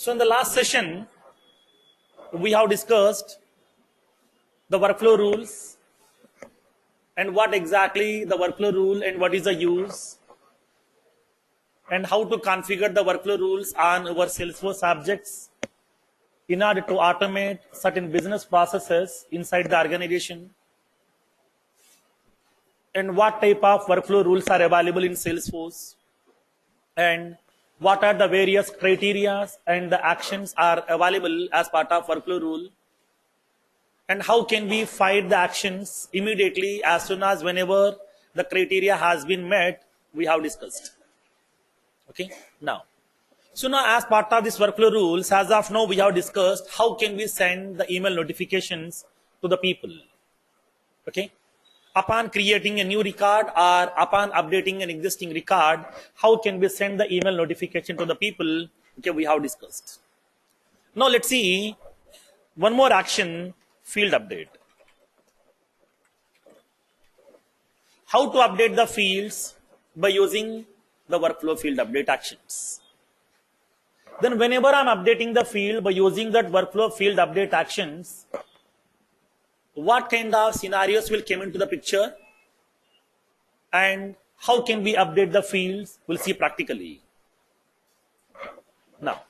So in the last session, we have discussed the workflow rules and what exactly the workflow rule and what is the use and how to configure the workflow rules on our Salesforce objects in order to automate certain business processes inside the organization, and what type of workflow rules are available in Salesforce, and what are the various criteria and the actions are available as part of workflow rule, and how can we find the actions immediately as soon as whenever the criteria has been met, we have discussed. Okay, now. So now as part of this workflow rules, as of now we have discussed how can we send the email notifications to the people. Okay. Upon creating a new record or upon updating an existing record, how can we send the email notification to the people? Okay, we have discussed. Now let's see one more action, field update. How to update the fields by using the workflow field update actions. Then whenever I'm updating the field by using that workflow field update actions, what kind of scenarios will come into the picture and how can we update the fields, we'll see practically. Now,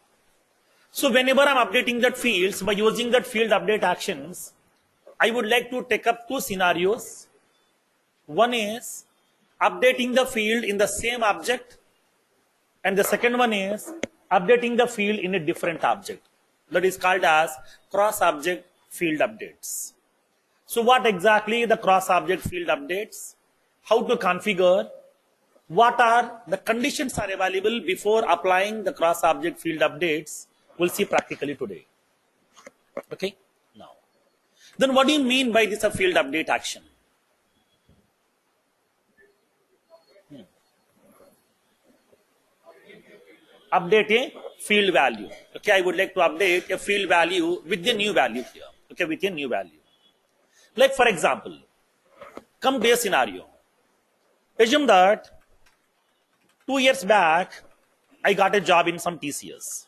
so whenever I'm updating that fields by using that field update actions, I would like to take up two scenarios. One is updating the field in the same object, and the second one is updating the field in a different object. That is called as cross-object field updates. So what exactly the cross-object field updates? How to configure? What are the conditions are available before applying the cross-object field updates? We'll see practically today. Okay, now. Then what do you mean by this a field update action? Update a field value. Okay, I would like to update a field value with the new value here. Okay, with a new value. Like for example, come to a scenario. Assume that 2 years back, I got a job in some TCS.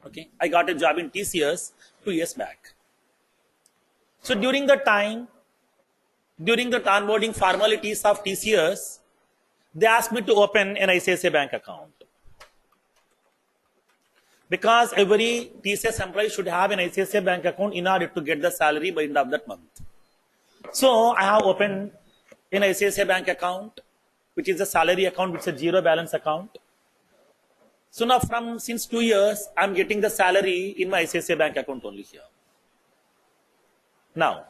Okay, I got a job in TCS 2 years back. So during the time, during the onboarding formalities of TCS, they asked me to open an ICICI Bank account. Because every TCS employee should have an ICICI Bank account in order to get the salary by the end of that month. So I have opened an ICICI Bank account, which is a salary account, which is a zero balance account. So now since 2 years, I'm getting the salary in my ICICI Bank account only here. Now,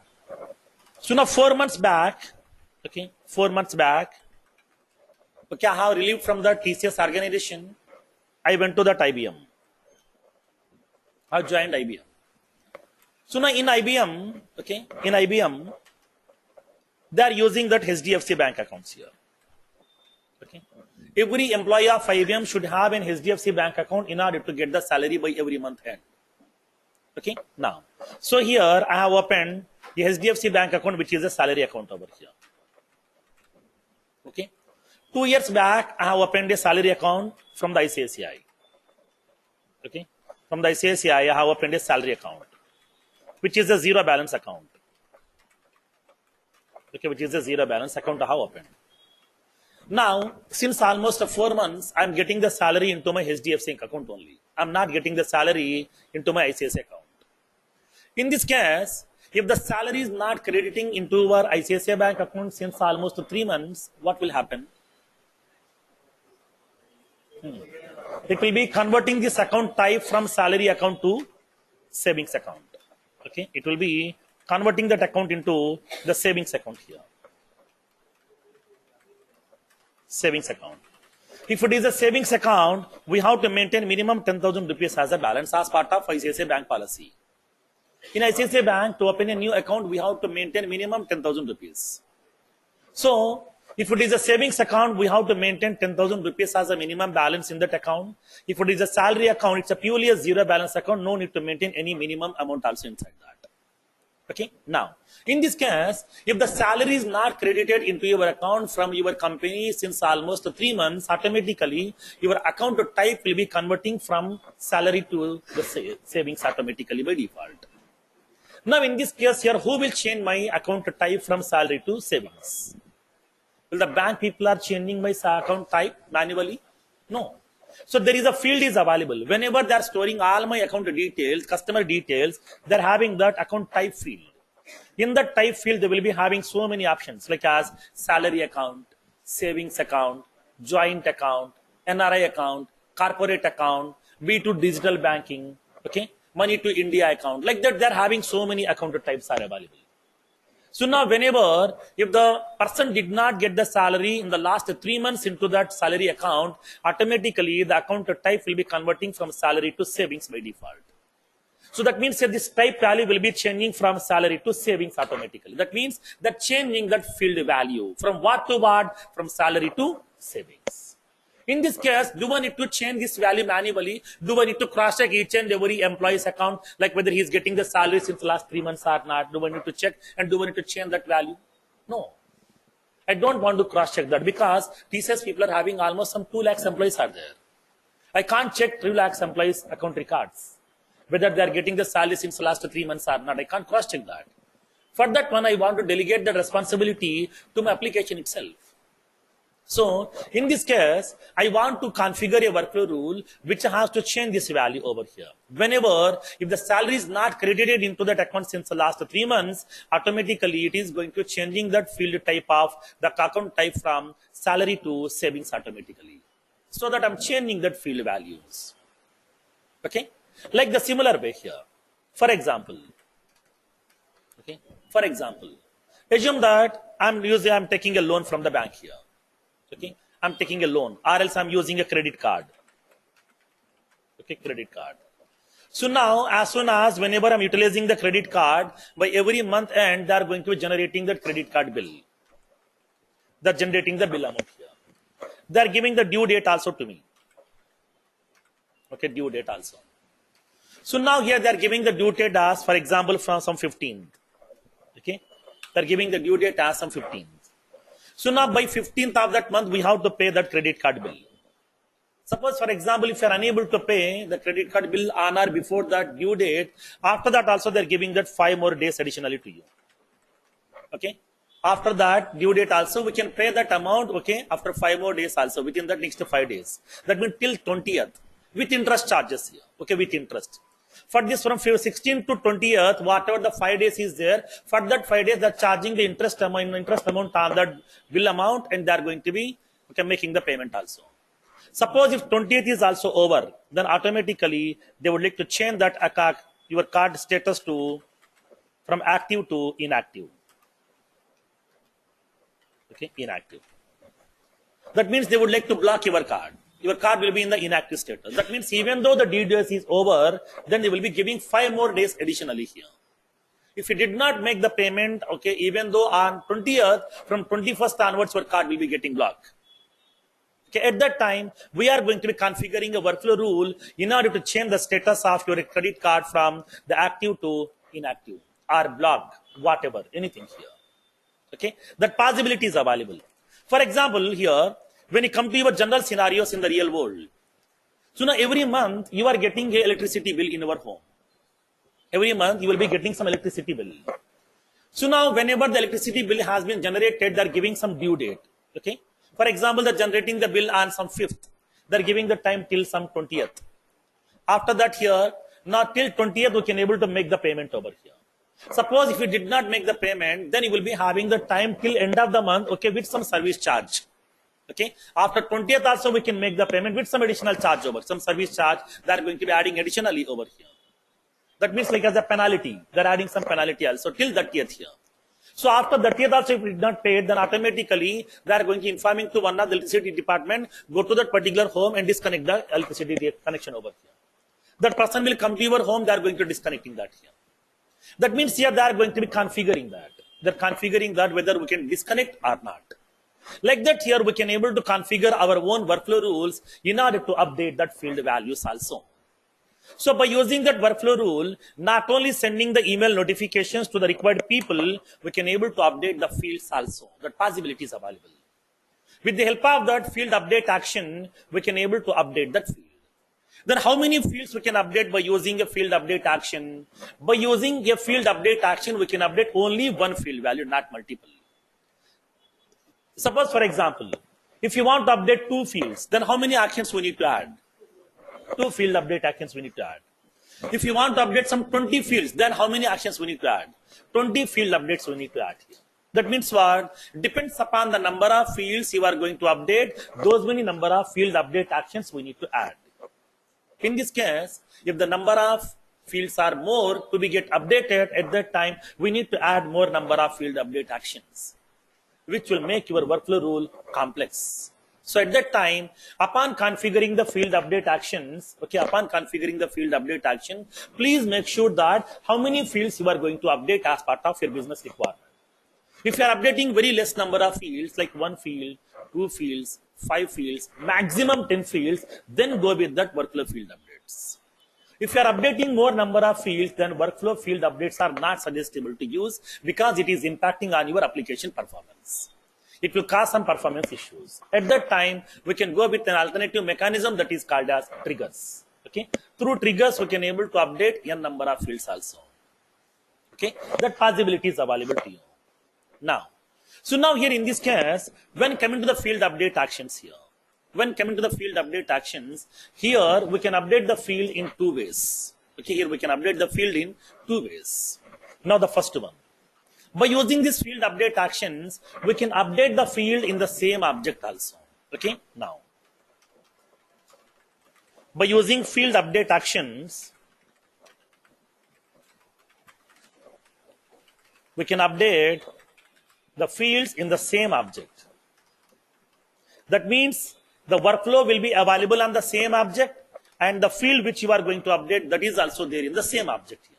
so now 4 months back, okay, 4 months back, okay, I have relieved from the TCS organization. I went to that IBM. I joined IBM. So now in IBM, okay, in IBM, they are using that HDFC Bank accounts here. Okay, every employee of IBM should have an HDFC Bank account in order to get the salary by every month end. Okay, now, so here I have opened the HDFC Bank account, which is a salary account over here. Okay, 2 years back, I have opened a salary account from the ICICI. Okay. From the ICICI, I have opened a salary account, which is a zero balance account. Okay, which is a zero balance account I have opened. Now, since almost 4 months, I am getting the salary into my HDFC account only. I am not getting the salary into my ICICI account. In this case, if the salary is not crediting into our ICICI Bank account since almost 3 months, what will happen? It will be converting this account type from salary account to savings account. Okay, it will be converting that account into the savings account here. Savings account. If it is a savings account, we have to maintain minimum 10,000 rupees as a balance as part of ICICI Bank policy. In ICICI Bank, to open a new account, we have to maintain minimum 10,000 rupees. So, if it is a savings account, we have to maintain 10,000 rupees as a minimum balance in that account. If it is a salary account, it's a purely a zero balance account. No need to maintain any minimum amount also inside that. Okay. Now, in this case, if the salary is not credited into your account from your company since almost 3 months, automatically your account type will be converting from salary to the savings automatically by default. Now, in this case here, who will change my account type from salary to savings? Will the bank people are changing my account type manually? No. So there is a field is available. Whenever they are storing all my account details, customer details, they are having that account type field. In that type field, they will be having so many options like as salary account, savings account, joint account, NRI account, corporate account, B2 digital banking, okay, money to India account. Like that, they are having so many account types are available. So now whenever, if the person did not get the salary in the last 3 months into that salary account, automatically the account type will be converting from salary to savings by default. So that means that this type value will be changing from salary to savings automatically. That means that changing that field value from what to what, from salary to savings. In this case, do I need to change this value manually? Do I need to cross-check each and every employee's account, like whether he is getting the salary since the last 3 months or not? Do I need to check and do I need to change that value? No. I don't want to cross-check that because TCS people are having almost some 2 lakhs employees are there. I can't check 3 lakhs employees account records, whether they are getting the salary since the last 3 months or not. I can't cross-check that. For that one, I want to delegate the responsibility to my application itself. So, in this case, I want to configure a workflow rule which has to change this value over here. Whenever, if the salary is not credited into that account since the last 3 months, automatically it is going to changing that field type of the account type from salary to savings automatically. So that I'm changing that field values. Okay? Like the similar way here. For example, assume that I'm taking a loan from the bank here. Okay, I'm taking a loan, or else I'm using a credit card. Okay, credit card. So now, as soon as whenever I'm utilizing the credit card, by every month end, they are going to be generating that credit card bill. They're generating the bill amount here. They're giving the due date also to me. Okay, due date also. So now here they are giving the due date as, for example, from some 15th. Okay, they're giving the due date as some 15th. So now by 15th of that month, we have to pay that credit card bill. Suppose, for example, if you are unable to pay the credit card bill on or before that due date, after that also they are giving that 5 more days additionally to you. Okay. After that due date also, we can pay that amount, okay, after 5 more days also, within that next 5 days. That means till 20th, with interest charges here, okay, with interest. For this from 16th to 20th, whatever the 5 days is there, for that 5 days, they're charging the interest amount on that bill amount, and they're going to be making the payment also. Suppose if 20th is also over, then automatically they would like to change that your card status to from active to inactive. Okay, inactive. That means they would like to block your card. Your card will be in the inactive status. That means even though the due date is over, then they will be giving 5 more days additionally here. If you did not make the payment, okay, even though on 20th, from 21st onwards, your card will be getting blocked. Okay, at that time, we are going to be configuring a workflow rule in order to change the status of your credit card from the active to inactive or blocked, whatever, anything here. Okay, that possibility is available. For example, here, when you come to your general scenarios in the real world, so now every month you are getting an electricity bill in your home. Every month you will be getting some electricity bill. So now whenever the electricity bill has been generated, they are giving some due date. Okay. For example, they're generating the bill on some 5th. They're giving the time till some 20th. After that here, now till 20th, we can able to make the payment over here. Suppose if you did not make the payment, then you will be having the time till end of the month, okay, with some service charge. Okay. After 20th also, we can make the payment with some additional charge over, some service charge that are going to be adding additionally over here. That means like as a penalty, they're adding some penalty also till 30th here. So after 30th also, if we did not pay, then automatically they are going to informing to one of the electricity department, go to that particular home and disconnect the electricity connection over here. That person will come to your home, they are going to disconnecting that here. That means here they are going to be configuring that. They're configuring that whether we can disconnect or not. Like that here, we can able to configure our own workflow rules in order to update that field values also. So by using that workflow rule, not only sending the email notifications to the required people, we can able to update the fields also. That possibility is available. With the help of that field update action, we can able to update that field. Then how many fields we can update by using a field update action? By using a field update action, we can update only one field value, not multiple. Suppose, for example, if you want to update two fields, then how many actions we need to add? Two field update actions we need to add. If you want to update some 20 fields, then how many actions we need to add? 20 field updates we need to add here. That means what? Depends upon the number of fields you are going to update, those many number of field update actions we need to add. In this case, if the number of fields are more to be get updated at that time, we need to add more number of field update actions, which will make your workflow rule complex. So at that time, upon configuring the field update actions, please make sure that how many fields you are going to update as part of your business requirement. If you are updating very less number of fields, like one field, two fields, 5 fields, maximum 10 fields, then go with that workflow field updates. If you are updating more number of fields, then workflow field updates are not suggestible to use because it is impacting on your application performance. It will cause some performance issues. At that time, we can go with an alternative mechanism that is called as triggers. Okay, through triggers, we can able to update n number of fields also. Okay, that possibility is available to you. Now, so now here in this case, when coming to the field update actions here, here we can update the field in two ways. Okay, here we can update the field in two ways. Now the first one, by using this field update actions, we can update the field in the same object also. Okay, now, by using field update actions, we can update the fields in the same object. That means the workflow will be available on the same object, and the field which you are going to update, that is also there in the same object here.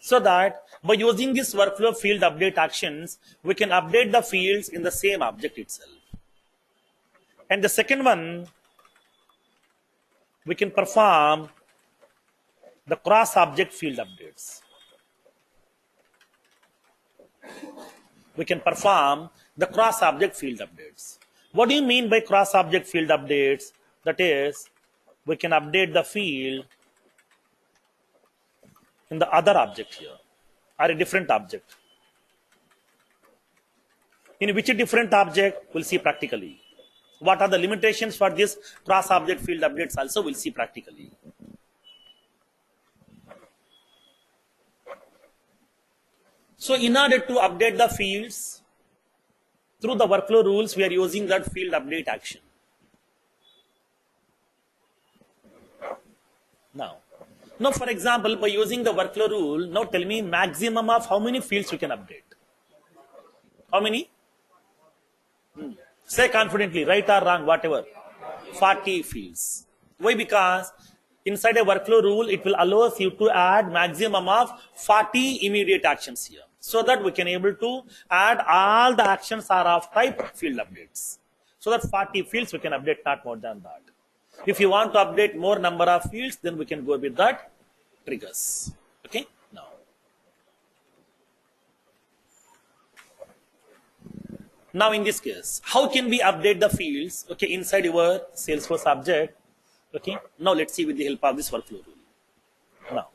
So that by using this workflow field update actions, we can update the fields in the same object itself. And the second one, we can perform the cross object field updates. We can perform the cross object field updates. What do you mean by cross object field updates? That is, we can update the field in the other object here, or a different object. In which different object, we'll see practically. What are the limitations for this cross object field updates also, we'll see practically. So in order to update the fields, through the workflow rules, we are using that field update action. Now, for example, by using the workflow rule, now tell me maximum of how many fields we can update. How many? Say confidently, right or wrong, whatever. 40 fields. Why? Because inside a workflow rule, it will allow you to add maximum of 40 immediate actions here. So that we can able to add all the actions are of type field updates. So that 40 fields we can update, not more than that. If you want to update more number of fields, then we can go with that triggers. Okay, now in this case, how can we update the fields, okay, inside your Salesforce object? Okay, now let's see with the help of this workflow rule. Now,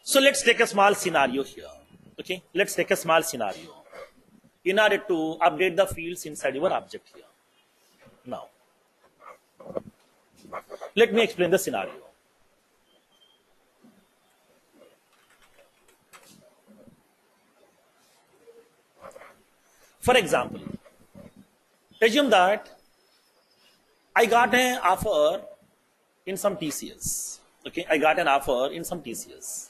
so let's take a small scenario here. Okay, let's take a small scenario in order to update the fields inside your object here. Now, let me explain the scenario. For example, assume that I got an offer in some TCS. Okay, I got an offer in some TCS.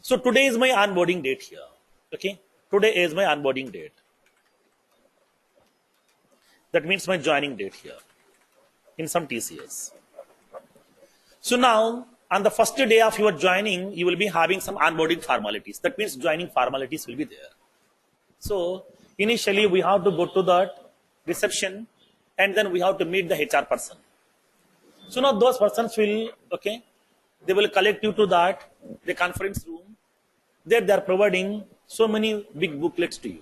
So today is my onboarding date here. Okay, today is my onboarding date. That means my joining date here in some TCS. So now, on the first day of your joining, you will be having some onboarding formalities. That means joining formalities will be there. So initially, we have to go to that reception, and then we have to meet the HR person. So now those persons will, okay, they will collect you to that, the conference room. There they are providing so many big booklets to you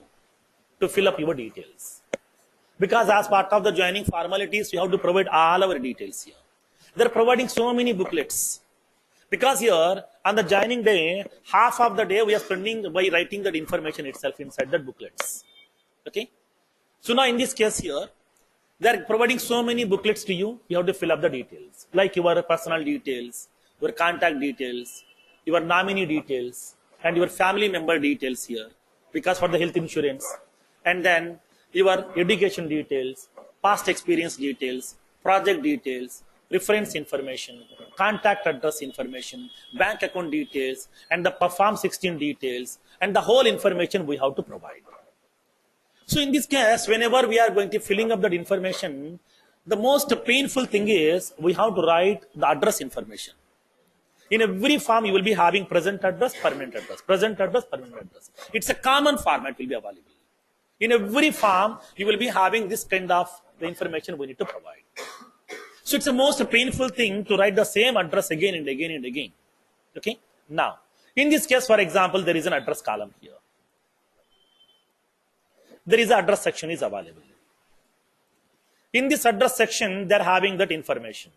to fill up your details. Because as part of the joining formalities, you have to provide all our details here. They're providing so many booklets. Because here, on the joining day, half of the day we are spending by writing that information itself inside the booklets. Okay? So now in this case here, they are providing so many booklets to you, you have to fill up the details. Like your personal details, your contact details, your nominee details, and your family member details here. Because for the health insurance. And then your education details, past experience details, project details, reference information, contact address information, bank account details, and the Form 16 details, and the whole information we have to provide. So in this case, whenever we are going to filling up that information, the most painful thing is we have to write the address information. In every form, you will be having present address, permanent address, present address, permanent address. It's a common format will be available. In every form, you will be having this kind of the information we need to provide. So it's the most painful thing to write the same address again and again and again. Okay? Now, in this case, for example, there is an address column here. There is an address section is available. In this address section, they are having that information.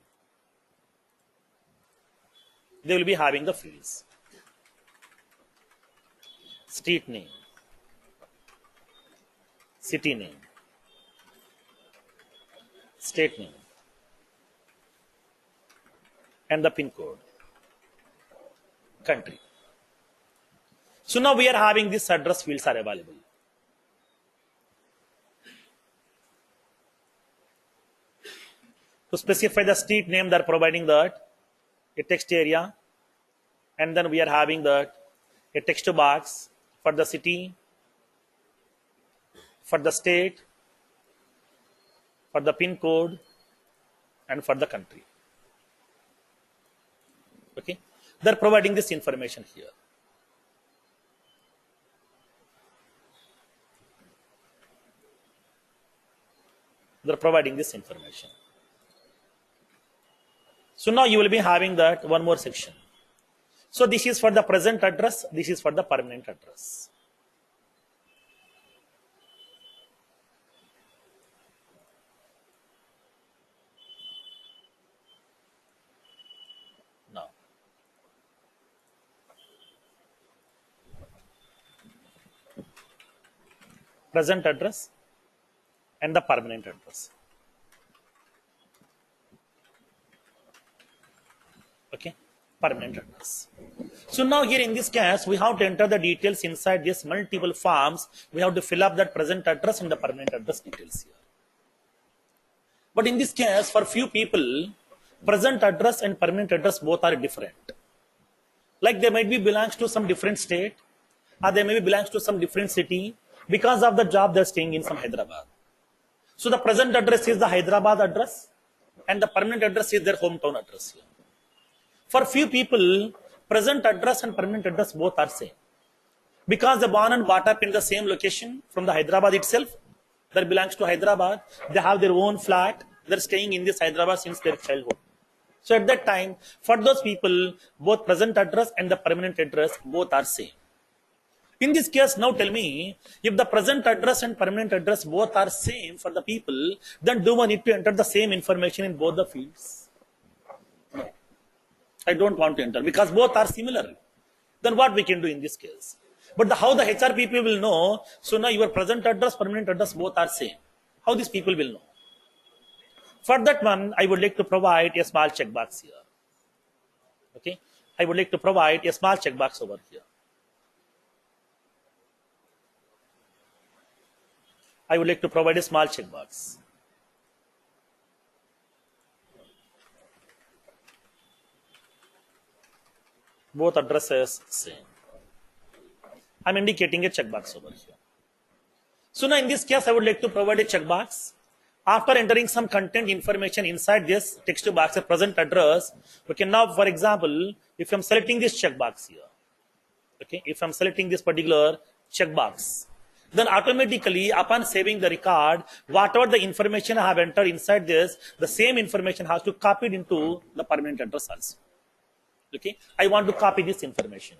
They will be having the fields. Street name. City name, state name, and the pin code, country. So now we are having this address fields are available. To specify the street name, they are providing that a text area, and then we are having that a text box for the city, for the state, for the pin code, and for the country. Okay? They're providing this information here. They're providing this information. So now you will be having that one more section. So this is for the present address, this is for the permanent address. Now, present address and the permanent address. Okay, permanent address. So now here in this case, we have to enter the details inside these multiple forms. We have to fill up that present address and the permanent address details here. But in this case, for few people, present address and permanent address both are different. Like they might be belongs to some different state, or they may be belongs to some different city. Because of the job, they're staying in some Hyderabad. So the present address is the Hyderabad address, and the permanent address is their hometown address here. For few people, present address and permanent address both are same. Because they born and brought up in the same location from the Hyderabad itself, that belongs to Hyderabad, they have their own flat, they're staying in this Hyderabad since their childhood. So at that time, for those people, both present address and the permanent address both are same. In this case, now tell me, if the present address and permanent address both are same for the people, then do I need to enter the same information in both the fields? No. I don't want to enter because both are similar. Then what we can do in this case? But how the HR people will know, so now your present address, permanent address both are same. How these people will know? For that one, I would like to provide a small checkbox here. Okay? I would like to provide a small checkbox over here. I would like to provide a small checkbox. Both addresses same. I'm indicating a checkbox over here. So now in this case, I would like to provide a checkbox. After entering some content information inside this text box, a present address, we can now, for example, if I'm selecting this checkbox here, okay, if I'm selecting this particular checkbox, Then automatically upon saving the record, whatever the information I have entered inside this, the same information has to copy it into the permanent address also. Okay, I want to copy this information.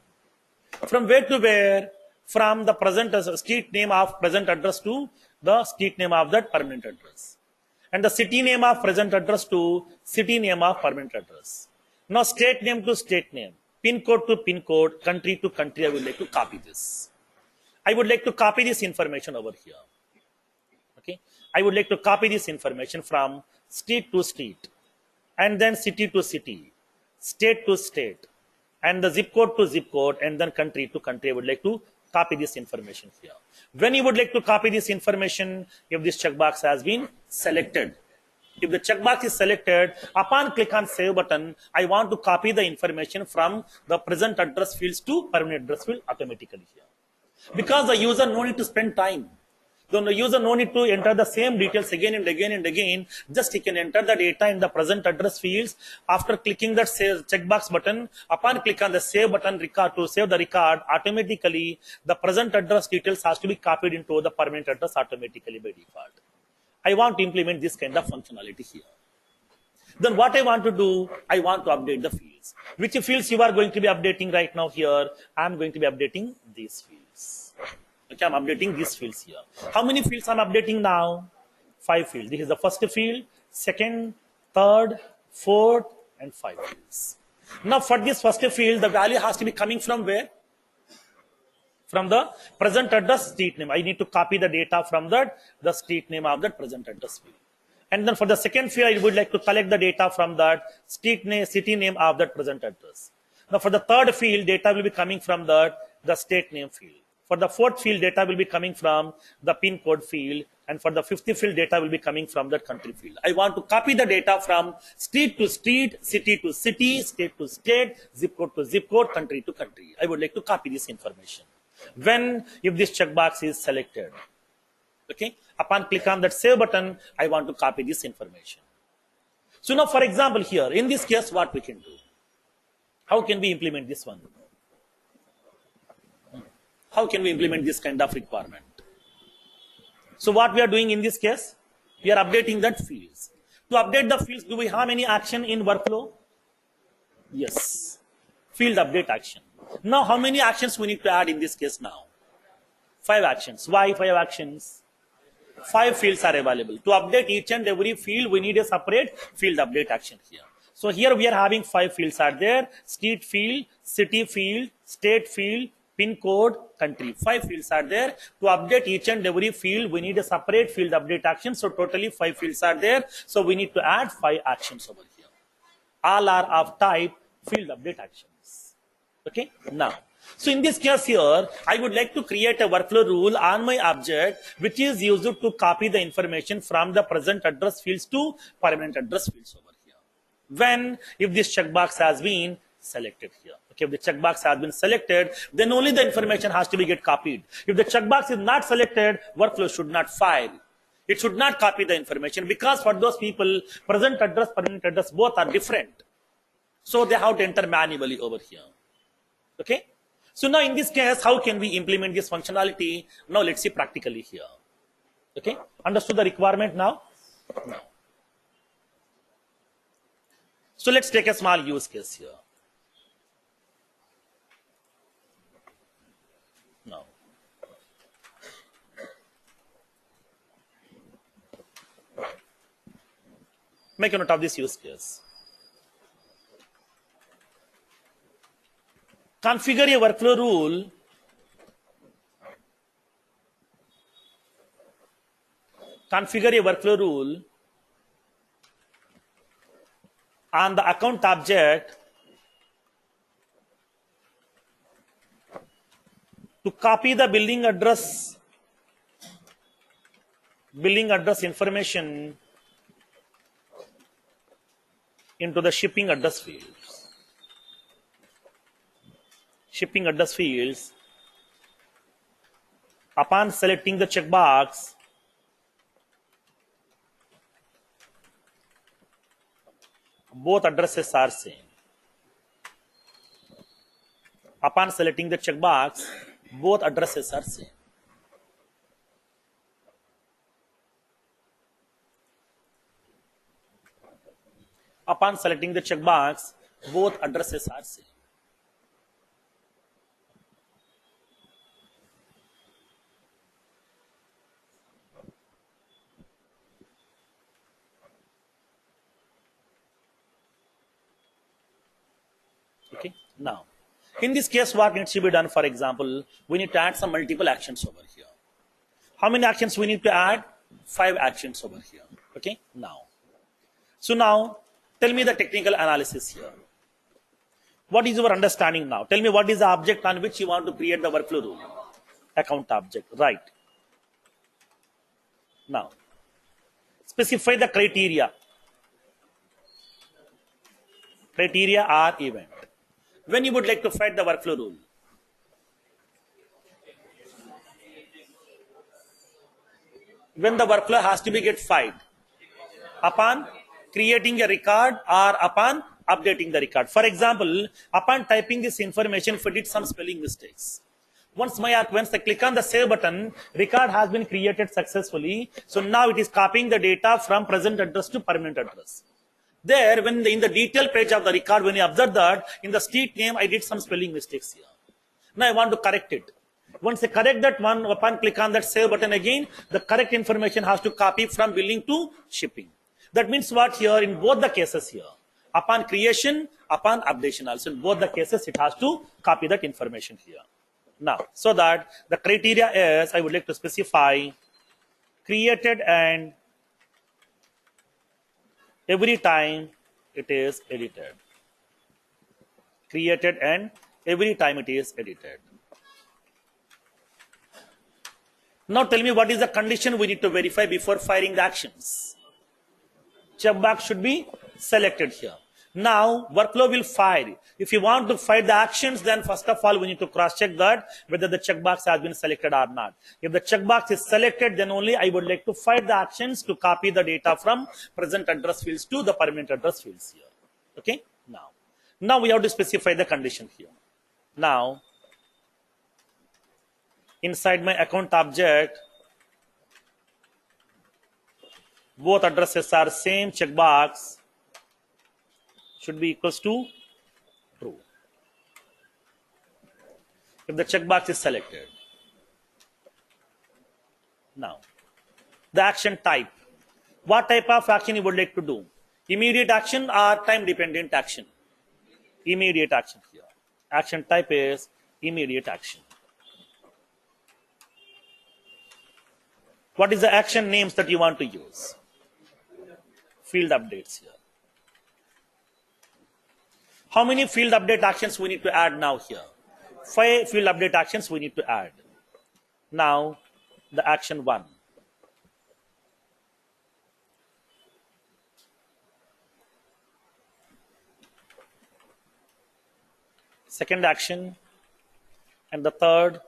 From where to where? From the present street name of present address to the street name of that permanent address. And the city name of present address to city name of permanent address. Now state name to state name, pin code to pin code, country to country, I would like to copy this. I would like to copy this information over here. Okay, I would like to copy this information from street to street, and then city to city, state to state, and the zip code to zip code, and then country to country. I would like to copy this information here. When you would like to copy this information, if this checkbox has been selected, if the checkbox is selected, upon click on save button, I want to copy the information from the present address fields to permanent address field automatically here. Because the user no need to spend time. The user no need to enter the same details again and again and again. Just he can enter the data in the present address fields. After clicking that save checkbox button, upon click on the save button record to save the record, automatically the present address details has to be copied into the permanent address automatically by default. I want to implement this kind of functionality here. Then what I want to do, I want to update the fields. Which fields you are going to be updating right now here? I am going to be updating these fields. Okay, I'm updating these fields here. How many fields I'm updating now? 5 fields. This is the first field, second, third, fourth, and 5 fields. Now for this first field, the value has to be coming from where? From the present address street name. I need to copy the data from that, the street name of that present address field. And then for the second field, I would like to collect the data from that street name, city name of that present address. Now for the third field, data will be coming from the state name field. For the fourth field, data will be coming from the pin code field. And for the fifth field, data will be coming from that country field. I want to copy the data from street to street, city to city, state to state, zip code to zip code, country to country. I would like to copy this information. When, if this checkbox is selected, okay, upon click on that save button, I want to copy this information. So now, for example, here in this case, what we can do? How can we implement this one? How can we implement this kind of requirement? So what we are doing in this case, we are updating that fields. To update the fields, do we have any action in workflow? Yes, field update action. Now, how many actions we need to add in this case now? 5 actions. Why 5 actions? 5 fields are available. To update each and every field, we need a separate field update action here. So here we are having 5 fields are there. Street field, city field, state field, pin code, country. 5 fields are there. To update each and every field, we need a separate field update action. So totally 5 fields are there. So we need to add 5 actions over here. All are of type field update actions. Okay, now, so in this case here, I would like to create a workflow rule on my object, which is used to copy the information from the present address fields to permanent address fields over here. When, if this checkbox has been selected here. Okay, if the checkbox has been selected, then only the information has to be get copied. If the checkbox is not selected, workflow should not file. It should not copy the information, because for those people, present address, permanent address, both are different. So they have to enter manually over here. Okay, so now in this case, how can we implement this functionality? Now let's see practically here. Okay, understood the requirement now? No. So let's take a small use case here. Now, make a note of this use case. Configure a workflow rule on the account object to copy the billing address information into the shipping address field. Shipping address fields, upon selecting the checkbox, both addresses are same. Upon selecting the checkbox, both addresses are same. Upon selecting the checkbox, both addresses are same. Okay. Now, in this case, what needs to be done? For example, we need to add some multiple actions over here. How many actions we need to add? 5 actions over here. Okay. Now, tell me the technical analysis here. What is your understanding now? Tell me what is the object on which you want to create the workflow rule? Account object, right? Now, specify the criteria. Criteria are event. When you would like to find the workflow rule? When the workflow has to be get filed. Upon creating a record or upon updating the record. For example, upon typing this information, if I did some spelling mistakes. Once I click on the save button, record has been created successfully. So now it is copying the data from present address to permanent address. There, in the detail page of the record, when you observe that, in the street name, I did some spelling mistakes here. Now I want to correct it. Once I correct that one, upon click on that save button again, the correct information has to copy from billing to shipping. That means what here, in both the cases here, upon creation, upon updation also, in both the cases, it has to copy that information here. Now, so that the criteria is, I would like to specify created and every time it is edited. Created and every time it is edited. Now tell me what is the condition we need to verify before firing the actions. Checkbox should be selected here. Now workflow will fire. If you want to fire the actions, then first of all we need to cross check that whether the checkbox has been selected or not. If the checkbox is selected, then only I would like to fire the actions to copy the data from present address fields to the permanent address fields here. Okay. Now we have to specify the condition here. Now inside my account object, both addresses are same, checkbox should be equals to true. If the checkbox is selected. Now, the action type. What type of action you would like to do? Immediate action or time dependent action? Immediate action here. Action type is immediate action. What is the action names that you want to use? Field updates here. How many field update actions we need to add now here? 5 field update actions we need to add. Now, the action 1. Second action, and the third,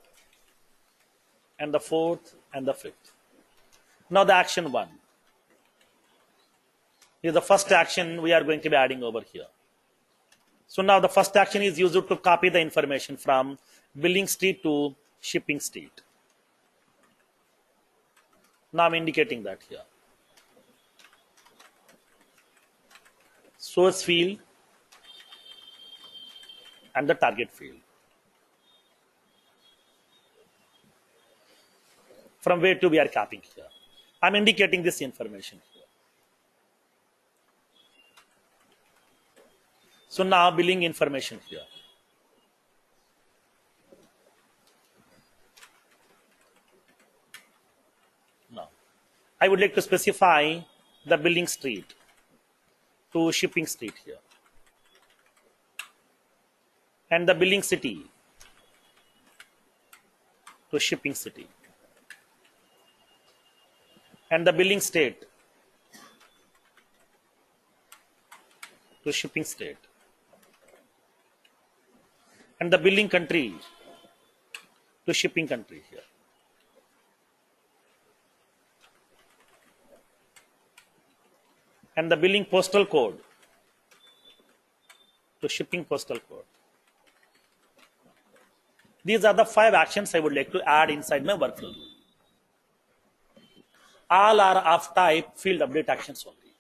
and the fourth, and the fifth. Now the action 1. This is the first action we are going to be adding over here. So now the first action is used to copy the information from billing street to shipping street. Now I'm indicating that here. Source field and the target field. From where to we are copying here. I'm indicating this information here. So now billing information here. Now, I would like to specify the billing street to shipping street here. And the billing city to shipping city. And the billing state to shipping state. And the billing country to shipping country here. And the billing postal code to shipping postal code. These are the 5 actions I would like to add inside my workflow. All are of type field update actions only.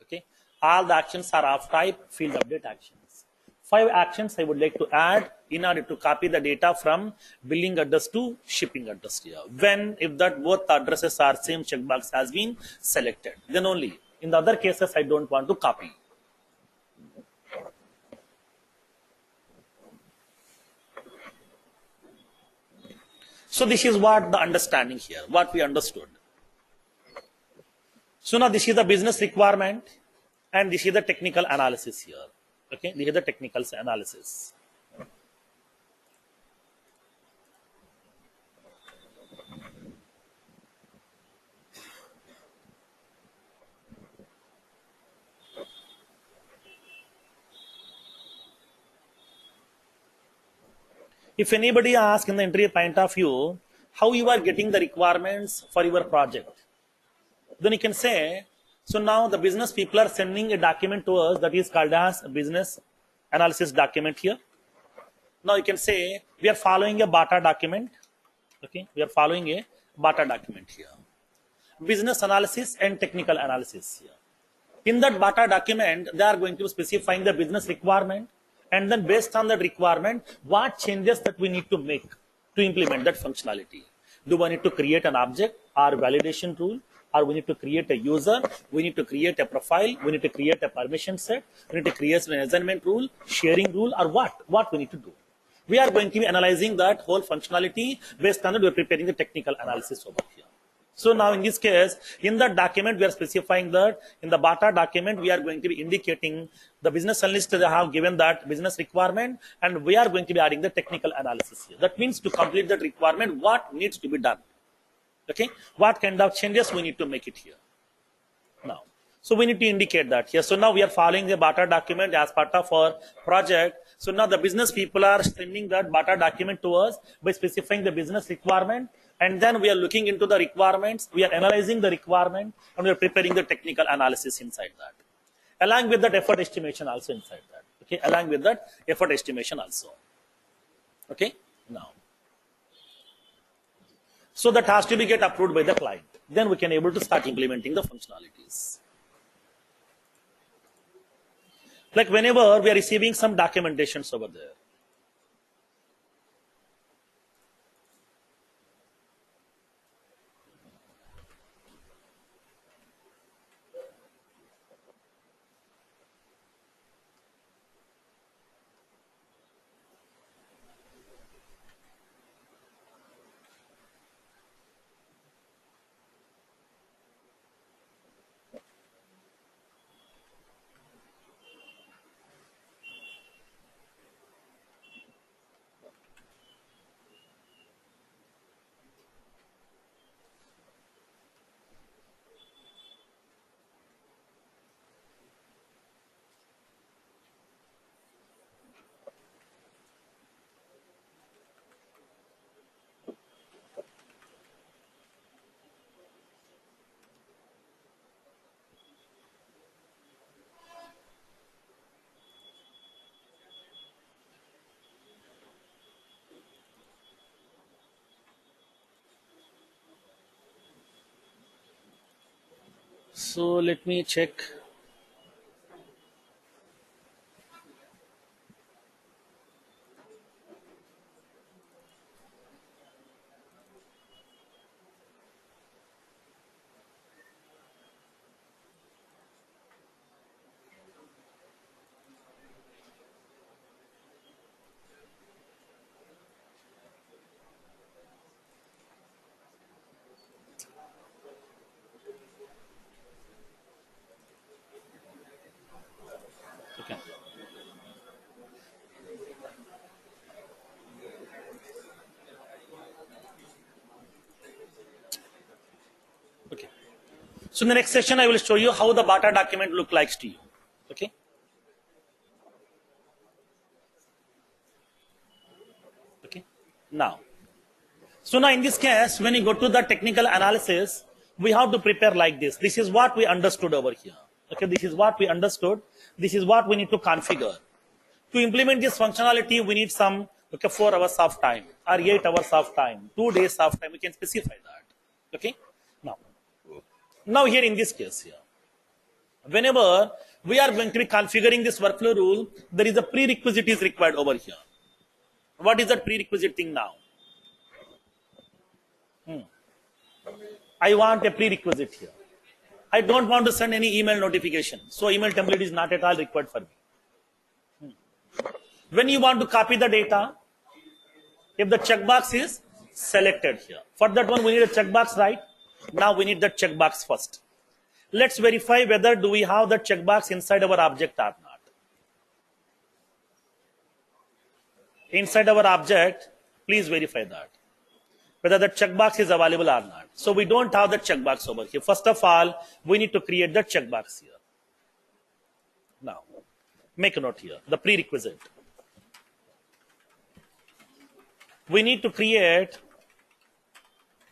Okay. all the actions are of type field update actions. 5 actions I would like to add in order to copy the data from billing address to shipping address here. When, if that both addresses are same checkbox has been selected, then only. In the other cases, I don't want to copy. So this is what the understanding here, what we understood. So now this is the business requirement and this is the technical analysis here. Okay, this is the technical analysis. If anybody asks in the interview point of view, how you are getting the requirements for your project, then you can say, so now the business people are sending a document to us that is called as a business analysis document here. Now you can say, we are following a BATA document. Okay, we are following a BATA document here. Business analysis and technical analysis here. In that BATA document, they are going to be specifying the business requirement, and then based on that requirement, what changes that we need to make to implement that functionality. Do we need to create an object or validation rule, or we need to create a user, we need to create a profile, we need to create a permission set, we need to create an assignment rule, sharing rule, or what we need to do. We are going to be analyzing that whole functionality. Based on that, we are preparing the technical analysis over here. So now in this case, in that document, we are specifying that in the BATA document, we are going to be indicating the business analyst they have given that business requirement, and we are going to be adding the technical analysis here. That means to complete that requirement, what needs to be done. Okay, what kind of changes we need to make it here. Now, so we need to indicate that here. So now we are following the BATA document as part of our project. So now the business people are sending that BATA document to us by specifying the business requirement. And then we are looking into the requirements, we are analyzing the requirement, and we are preparing the technical analysis inside that. Along with that effort estimation also inside that. Okay, along with that effort estimation also. Okay, now. So that has to be get approved by the client. Then we can able to start implementing the functionalities. Like whenever we are receiving some documentations over there. So let me check. Okay. Okay. So in the next session, I will show you how the BATA document look like to you. Okay. Okay. Now, so now in this case, when you go to the technical analysis, we have to prepare like this. This is what we understood over here. Okay. This is what we understood. This is what we need to configure. To implement this functionality, we need some 4 hours of time or 8 hours of time, 2 days of time. We can specify that. Okay. Now here in this case here, whenever we are going to be configuring this workflow rule. There is a prerequisite is required over here. What is that prerequisite thing now? I want a prerequisite here. I don't want to send any email notification. So email template is not at all required for me. When you want to copy the data, if the checkbox is selected here. For that one, we need a checkbox, right? Now we need the checkbox first. Let's verify whether do we have the checkbox inside our object or not. Inside our object, please verify that. Whether the checkbox is available or not. So we don't have the checkbox over here. First of all, we need to create the checkbox here. Now, make a note here, the prerequisite. We need to create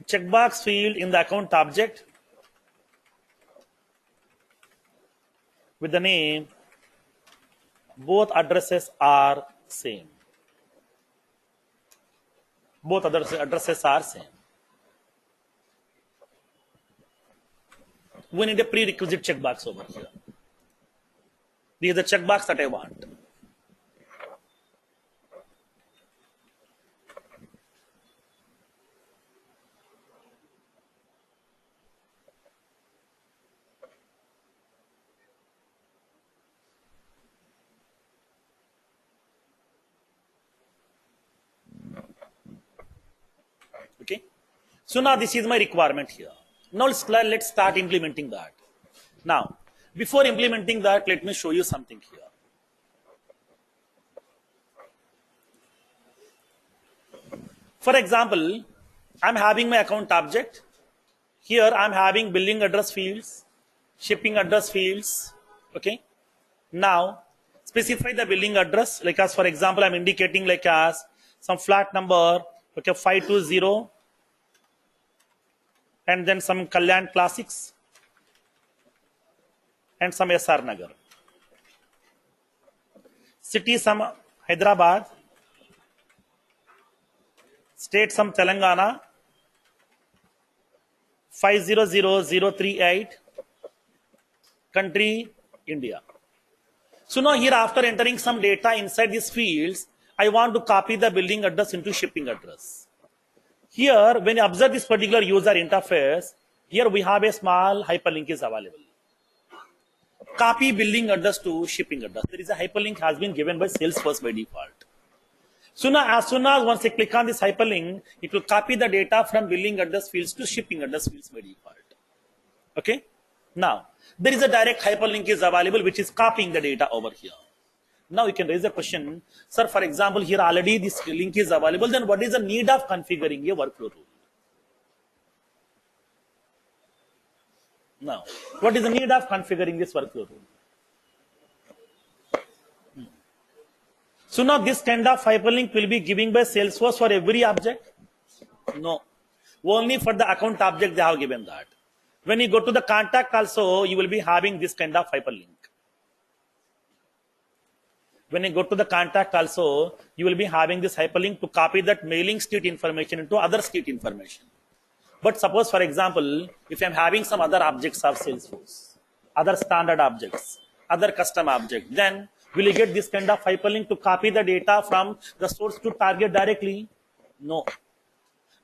checkbox field in the account object with the name both addresses are same. Both addresses are same. We need a prerequisite checkbox over here. This is the checkbox that I want. Okay. So now this is my requirement here. Now let's start implementing that. Now, before implementing that, let me show you something here. For example, I'm having my account object. Here I'm having billing address fields, shipping address fields. Okay. Now, specify the billing address. Like as for example, I'm indicating like as some flat number, okay, 520. And then some Kalyan Classics and some SR Nagar. City some Hyderabad, state some Telangana, 500038, country India. So now here after entering some data inside these fields, I want to copy the billing address into shipping address. Here, when you observe this particular user interface, here we have a small hyperlink is available. Copy billing address to shipping address. There is a hyperlink has been given by Salesforce by default. So now, as soon as once I click on this hyperlink, it will copy the data from billing address fields to shipping address fields by default. Okay. Now, there is a direct hyperlink is available which is copying the data over here. Now you can raise a question, sir, for example, here already this link is available, then what is the need of configuring a workflow rule? Now, what is the need of configuring this workflow rule? So now this kind of hyperlink will be given by Salesforce for every object? No. Only for the account object they have given that. When you go to the contact also, you will be having this kind of hyperlink. When you go to the contact also, you will be having this hyperlink to copy that mailing state information into other state information. But suppose, for example, if I'm having some other objects of Salesforce, other standard objects, other custom object, then will you get this kind of hyperlink to copy the data from the source to target directly? No.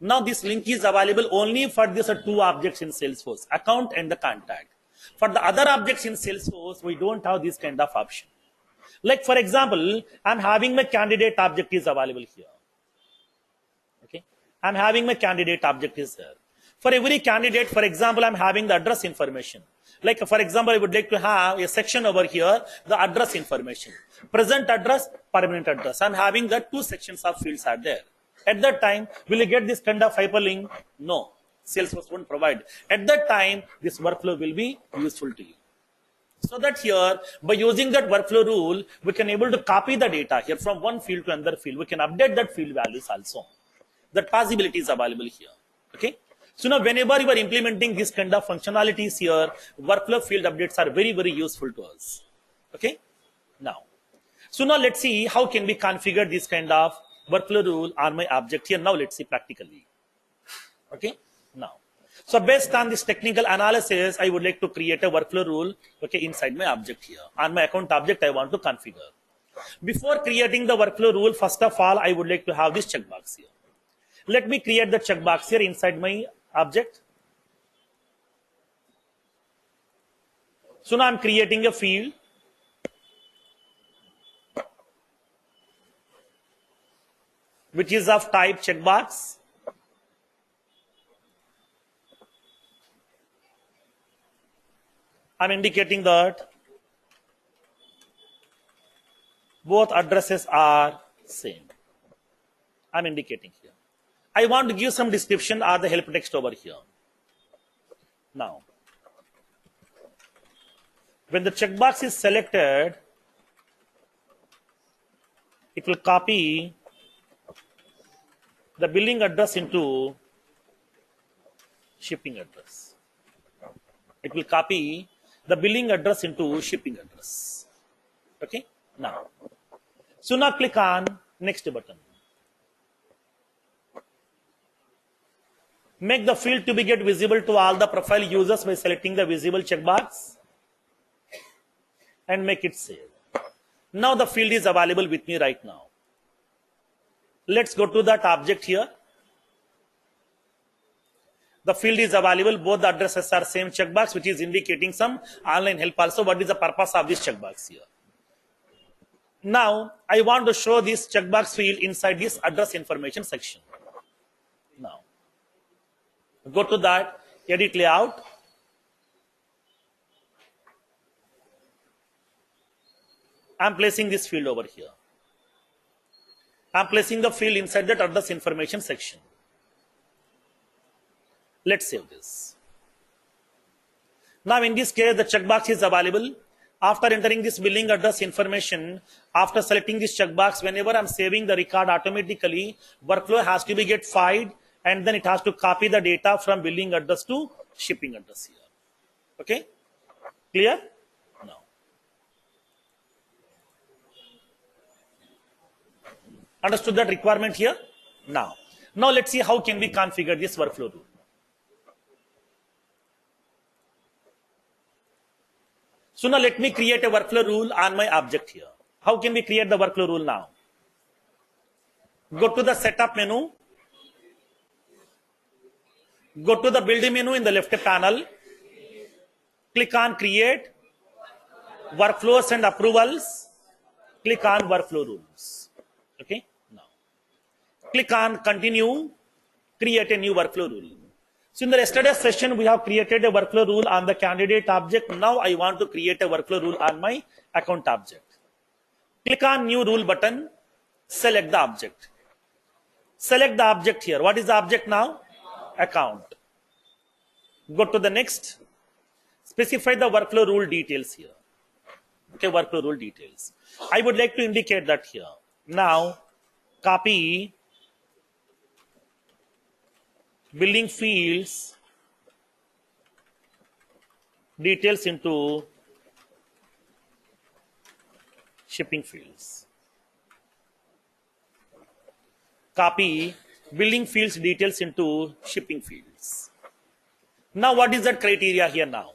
Now this link is available only for these two objects in Salesforce, account and the contact. For the other objects in Salesforce, we don't have this kind of option. Like for example, I'm having my candidate object is available here. Okay. I'm having my candidate object is there. For every candidate, for example, I'm having the address information. Like for example, I would like to have a section over here, the address information. Present address, permanent address. I'm having the two sections of fields are there. At that time, will you get this kind of hyperlink? No. Salesforce won't provide. At that time, this workflow will be useful to you. So that here, by using that workflow rule, we can able to copy the data here from one field to another field. We can update that field values also. That possibility is available here. Okay. So now whenever you are implementing this kind of functionalities here, workflow field updates are very, very useful to us. Okay. Now, so now let's see how can we configure this kind of workflow rule on my object here. Now let's see practically. Okay. Now, So based on this technical analysis, I would like to create a workflow rule, okay, inside my object here. On my account object, I want to configure. Before creating the workflow rule, first of all, I would like to have this checkbox here. Let me create the checkbox here inside my object. So now I'm creating a field. Which is of type checkbox. I'm indicating that both addresses are same. I'm indicating here. I want to give some description or the help text over here. Now, when the checkbox is selected, it will copy the billing address into shipping address. It will copy the billing address into shipping address. Okay. Now, so now click on next button. Make the field to be get visible to all the profile users by selecting the visible checkbox and make it save. Now the field is available with me right now. Let's go to that object here. The field is available. Both the addresses are same checkbox, which is indicating some online help also. What is the purpose of this checkbox here? Now, I want to show this checkbox field inside this address information section. Now, go to that, edit layout. I'm placing this field over here. I'm placing the field inside that address information section. Let's save this. Now in this case, the checkbox is available. After entering this billing address information, after selecting this checkbox, whenever I'm saving the record automatically, workflow has to be get filed and then it has to copy the data from billing address to shipping address here. Okay? Clear? Now. Understood that requirement here? Now let's see how can we configure this workflow rule. So now let me create a workflow rule on my object here. How can we create the workflow rule now? Go to the setup menu. Go to the build menu in the left panel. Click on create workflows and approvals. Click on workflow rules. Okay. Now click on continue, create a new workflow rule. So in the yesterday's session, we have created a workflow rule on the candidate object. Now I want to create a workflow rule on my account object. Click on new rule button, select the object. Select the object here. What is the object now? Account. Go to the next. Specify the workflow rule details here. Okay, workflow rule details. I would like to indicate that here. Now, copy billing fields details into shipping fields. Copy billing fields details into shipping fields. Now what is that criteria here now?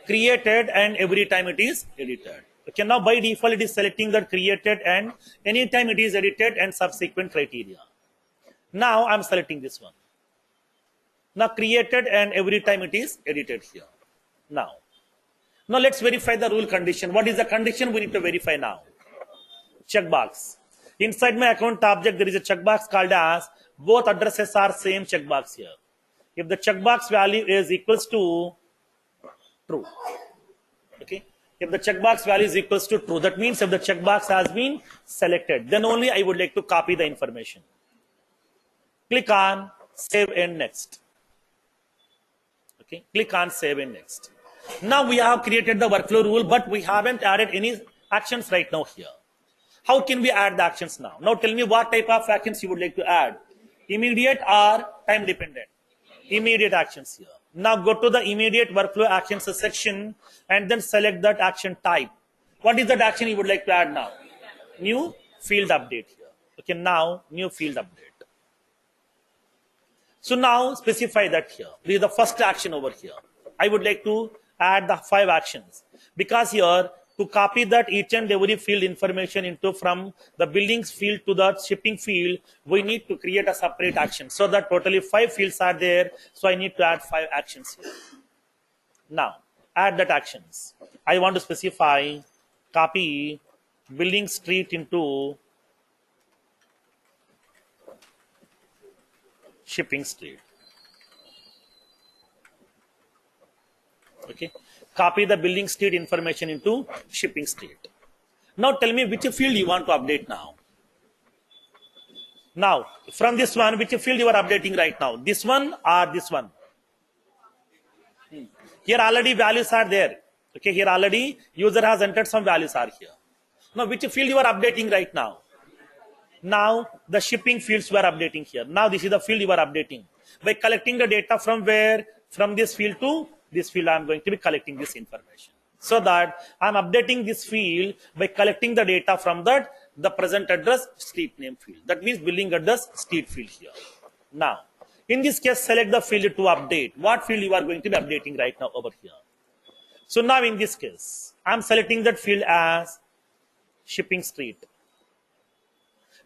Created and every time it is edited. Okay, now by default it is selecting that created and anytime it is edited and subsequent criteria. Now I'm selecting this one. Now created and every time it is edited here. Now let's verify the rule condition. What is the condition we need to verify now? Checkbox. Inside my account object, there is a checkbox called as both addresses are same checkbox here. If the checkbox value is equals to true. Okay. If the checkbox value is equals to true, that means if the checkbox has been selected, then only I would like to copy the information. Click on save and next. Okay. Click on save and next. Now we have created the workflow rule, but we haven't added any actions right now here. How can we add the actions now? Now tell me what type of actions you would like to add. Immediate or time dependent? Immediate actions here. Now go to the immediate workflow actions section and then select that action type. What is that action you would like to add now? New field update here. Okay, now new field update. So now specify that here. This is the first action over here. I would like to add the 5 actions, because here to copy that each and every field information into from the buildings field to the shipping field, we need to create a separate action. So that totally 5 fields are there. So I need to add 5 actions here. Now add that actions. I want to specify copy building street into shipping street. Okay, copy the building street information into shipping street. Now tell me which field you want to update now. Now from this one, which field you are updating right now? This one or this one? Here already values are there. Okay, here already user has entered some values are here. Now which field you are updating right now? Now the shipping fields you are updating here. Now this is the field you are updating. By collecting the data from where? From this field to this field, I am going to be collecting this information. So that I am updating this field by collecting the data from that the present address street name field. That means building address street field here. Now in this case, select the field to update. What field you are going to be updating right now over here? So now in this case, I am selecting that field as shipping street.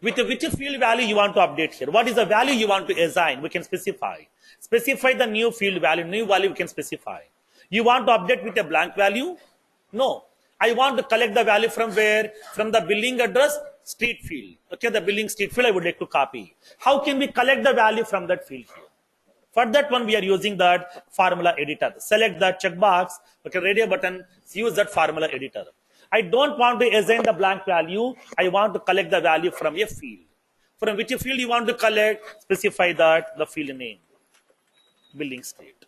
With which field value you want to update here? What is the value you want to assign? We can specify. Specify the new field value. New value we can specify. You want to update with a blank value? No. I want to collect the value from where? From the building address street field. Okay, the building street field I would like to copy. How can we collect the value from that field here? For that one, we are using that formula editor. Select the checkbox. Okay, radio button. Use that formula editor. I don't want to assign the blank value. I want to collect the value from a field. From which field you want to collect? Specify that the field name. Building street.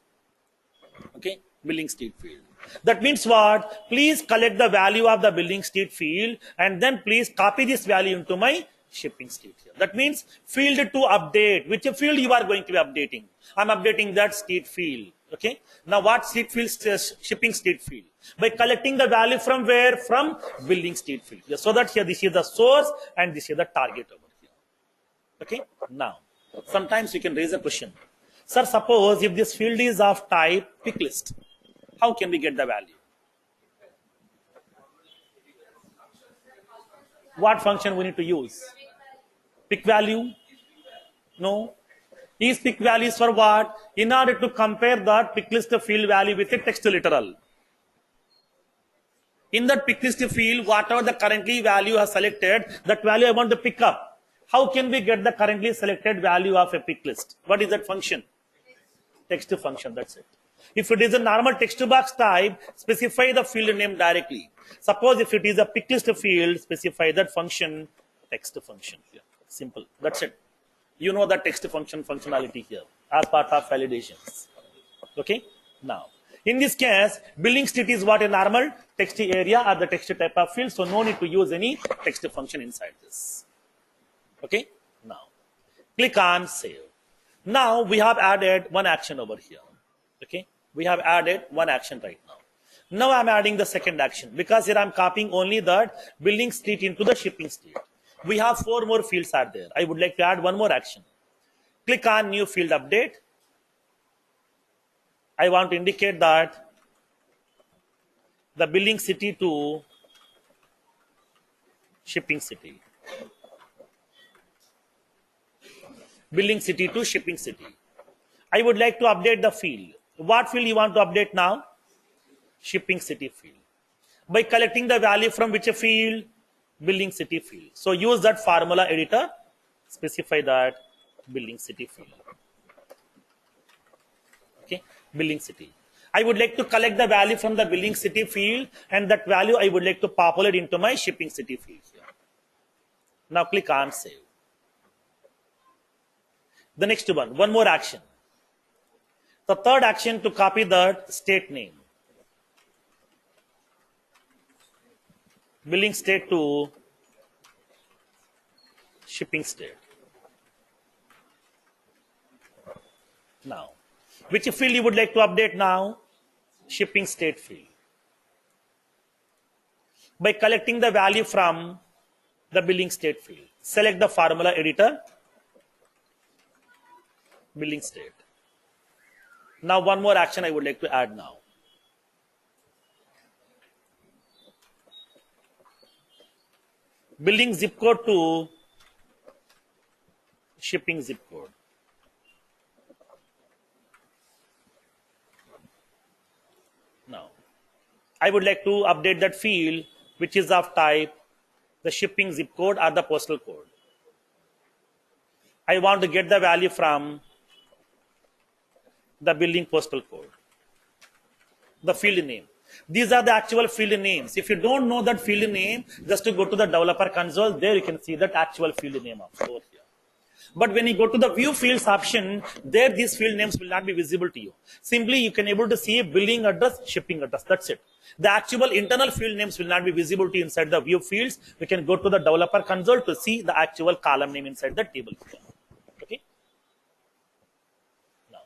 Okay, building street field. That means what? Please collect the value of the building street field and then please copy this value into my shipping street here. That means field to update. Which field you are going to be updating? I'm updating that street field. Okay. Now what street field? Shipping street field. By collecting the value from where? From building street field. Yeah, so that here this is the source and this is the target over here. Okay. Now sometimes you can raise a question. Sir, suppose if this field is of type pick list, how can we get the value? What function we need to use? Pick value? No. Is pick values for what? In order to compare that pick list field value with a text literal. In that pick list field, whatever the currently value has selected, that value I want to pick up. How can we get the currently selected value of a pick list? What is that function? Text function, that's it. If it is a normal text box type, specify the field name directly. Suppose if it is a pick list field, specify that function, text function here. Simple, that's it. You know the text function functionality here as part of validations. Okay, now in this case, building street is what? A normal text area or the text type of field, so no need to use any text function inside this. Okay, now click on save. Now we have added one action over here. Okay, we have added one action right now. Now I'm adding the second action because here I'm copying only that building street into the shipping street. We have 4 more fields are there. I would like to add one more action. Click on new field update. I want to indicate that the building city to shipping city. Building city to shipping city. I would like to update the field. What field you want to update now? Shipping city field. By collecting the value from which field? Building city field. So use that formula editor. Specify that building city field. Okay, building city. I would like to collect the value from the building city field and that value I would like to populate into my shipping city field here. Now click on save. The next one more action. The third action to copy that state name. Building state to shipping state. Now, which field you would like to update now? Shipping state field. By collecting the value from the building state field. Select the formula editor. billing state. Now one more action I would like to add now. Billing zip code to shipping zip code. Now, I would like to update that field which is of type the shipping zip code or the postal code. I want to get the value from the billing postal code, the field name. These are the actual field names. If you don't know that field name, just to go to the developer console, there you can see that actual field name over here. But when you go to the view fields option, there these field names will not be visible to you. Simply you can able to see billing address, shipping address. That's it. The actual internal field names will not be visible to you inside the view fields. We can go to the developer console to see the actual column name inside the table. Okay. Now,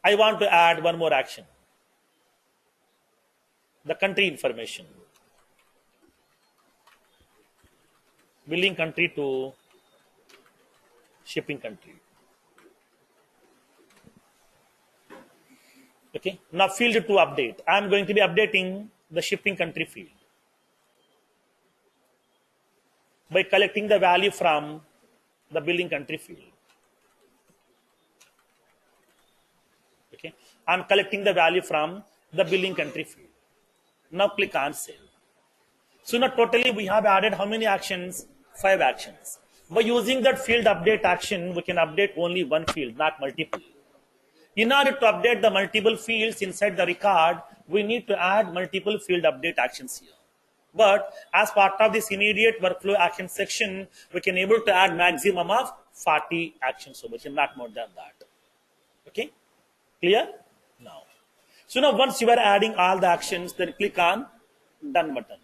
I want to add one more action. The country information. Billing country to shipping country. Okay. Now field to update. I am going to be updating the shipping country field by collecting the value from the billing country field. Okay. I am collecting the value from the billing country field. Now click on save. So now totally we have added how many actions? 5 actions. By using that field update action, we can update only one field, not multiple. In order to update the multiple fields inside the record, we need to add multiple field update actions here. But as part of this immediate workflow action section, we can able to add maximum of 40 actions over here, not more than that. Okay? Clear? Now. So now once you are adding all the actions, then click on done button.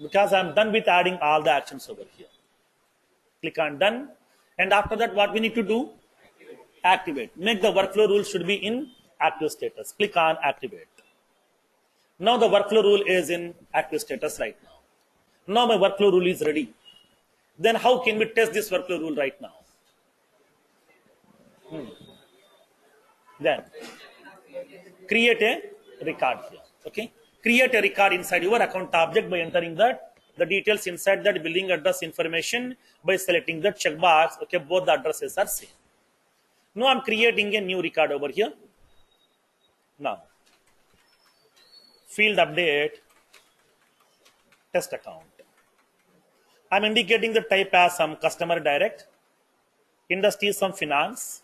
Because I am done with adding all the actions over here. Click on done. And after that, what we need to do? Activate. Make the workflow rule should be in active status. Click on activate. Now the workflow rule is in active status right now. Now my workflow rule is ready. Then how can we test this workflow rule right now? Then create a record here. Okay. Create a record inside your account object by entering the details inside that billing address information by selecting the checkbox. Okay, both the addresses are same. Now I'm creating a new record over here. Now, field update, test account. I'm indicating the type as some customer direct, industry some finance,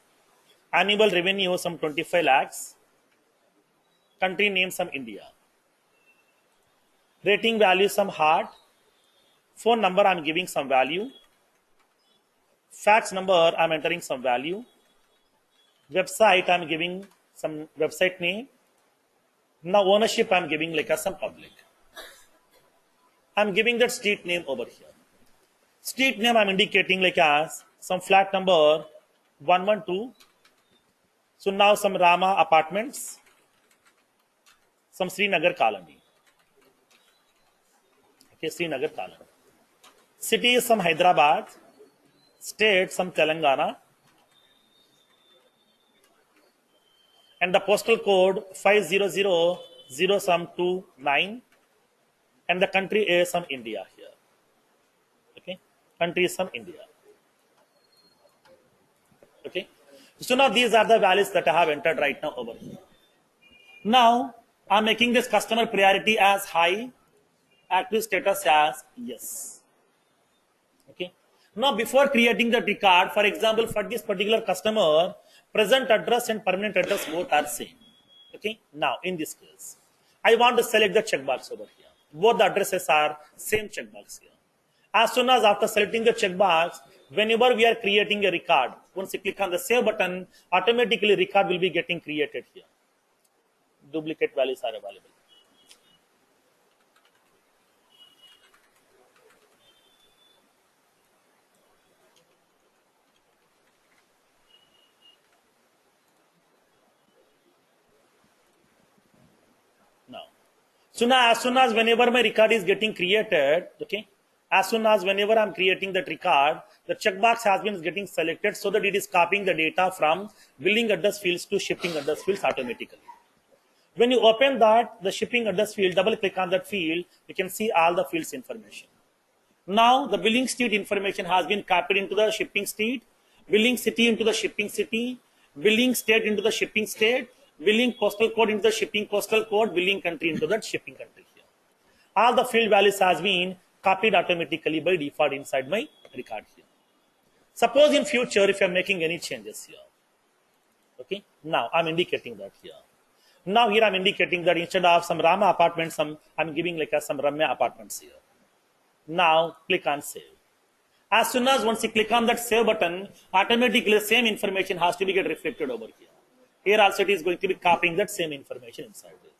annual revenue some 25 lakhs, country name some India, rating value some hard, phone number I'm giving some value, fax number I'm entering some value, website I'm giving some website name. Now ownership I'm giving like as some public. I'm giving that street name over here. Street name I'm indicating like as some flat number 112. So now some Rama apartments, some Srinagar colony. Okay, Srinagar colony. City is some Hyderabad, state some Telangana, and the postal code 500029, and the country is some India here. Okay, country is some India. Okay, so now these are the values that I have entered right now over here. Now I'm making this customer priority as high, active status as yes. Okay. Now before creating the record, for example, for this particular customer, present address and permanent address both are same. Okay. Now in this case, I want to select the checkbox over here. Both the addresses are same checkbox here. As soon as after selecting the checkbox, whenever we are creating a record, once you click on the save button, automatically record will be getting created here. Duplicate values are available. So now as soon as whenever my record is getting created, okay, as soon as whenever I'm creating that record, The checkbox has been getting selected so that it is copying the data from billing address fields to shipping address fields automatically. When you open that, the shipping address field, double click on that field, you can see all the fields information. Now the billing state information has been copied into the shipping state, billing city into the shipping city, billing state into the shipping state, billing postal code into the shipping postal code, billing country into the shipping country here. All the field values has been copied automatically by default inside my record here. Suppose in future if you are making any changes here, okay, now I'm indicating that here. Now here I'm indicating that instead of some Rama apartments, I'm giving like some Ramya apartments here. Now click on save. As soon as once you click on that save button, automatically the same information has to be get reflected over here. Here also it is going to be copying that same information inside this.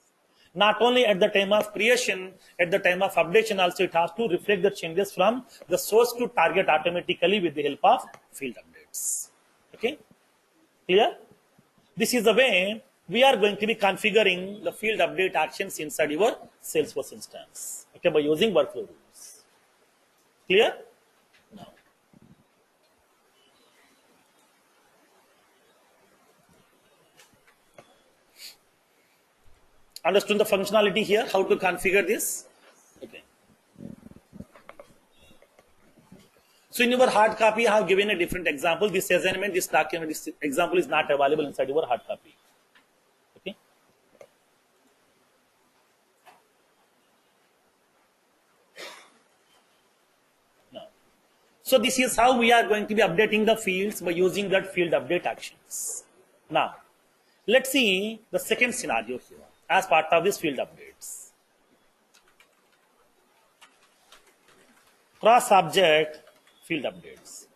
Not only at the time of creation, at the time of updation also it has to reflect the changes from the source to target automatically with the help of field updates. Okay, clear? This is the way we are going to be configuring the field update actions inside your Salesforce instance, okay, by using workflow rules. Clear? Now, understood the functionality here, how to configure this? Okay. So in your hard copy, I have given a different example. This assignment, this document, this example is not available inside your hard copy. Okay. Now, so this is how we are going to be updating the fields by using that field update actions. Now, let's see the second scenario here as part of this field updates. Cross-object field updates.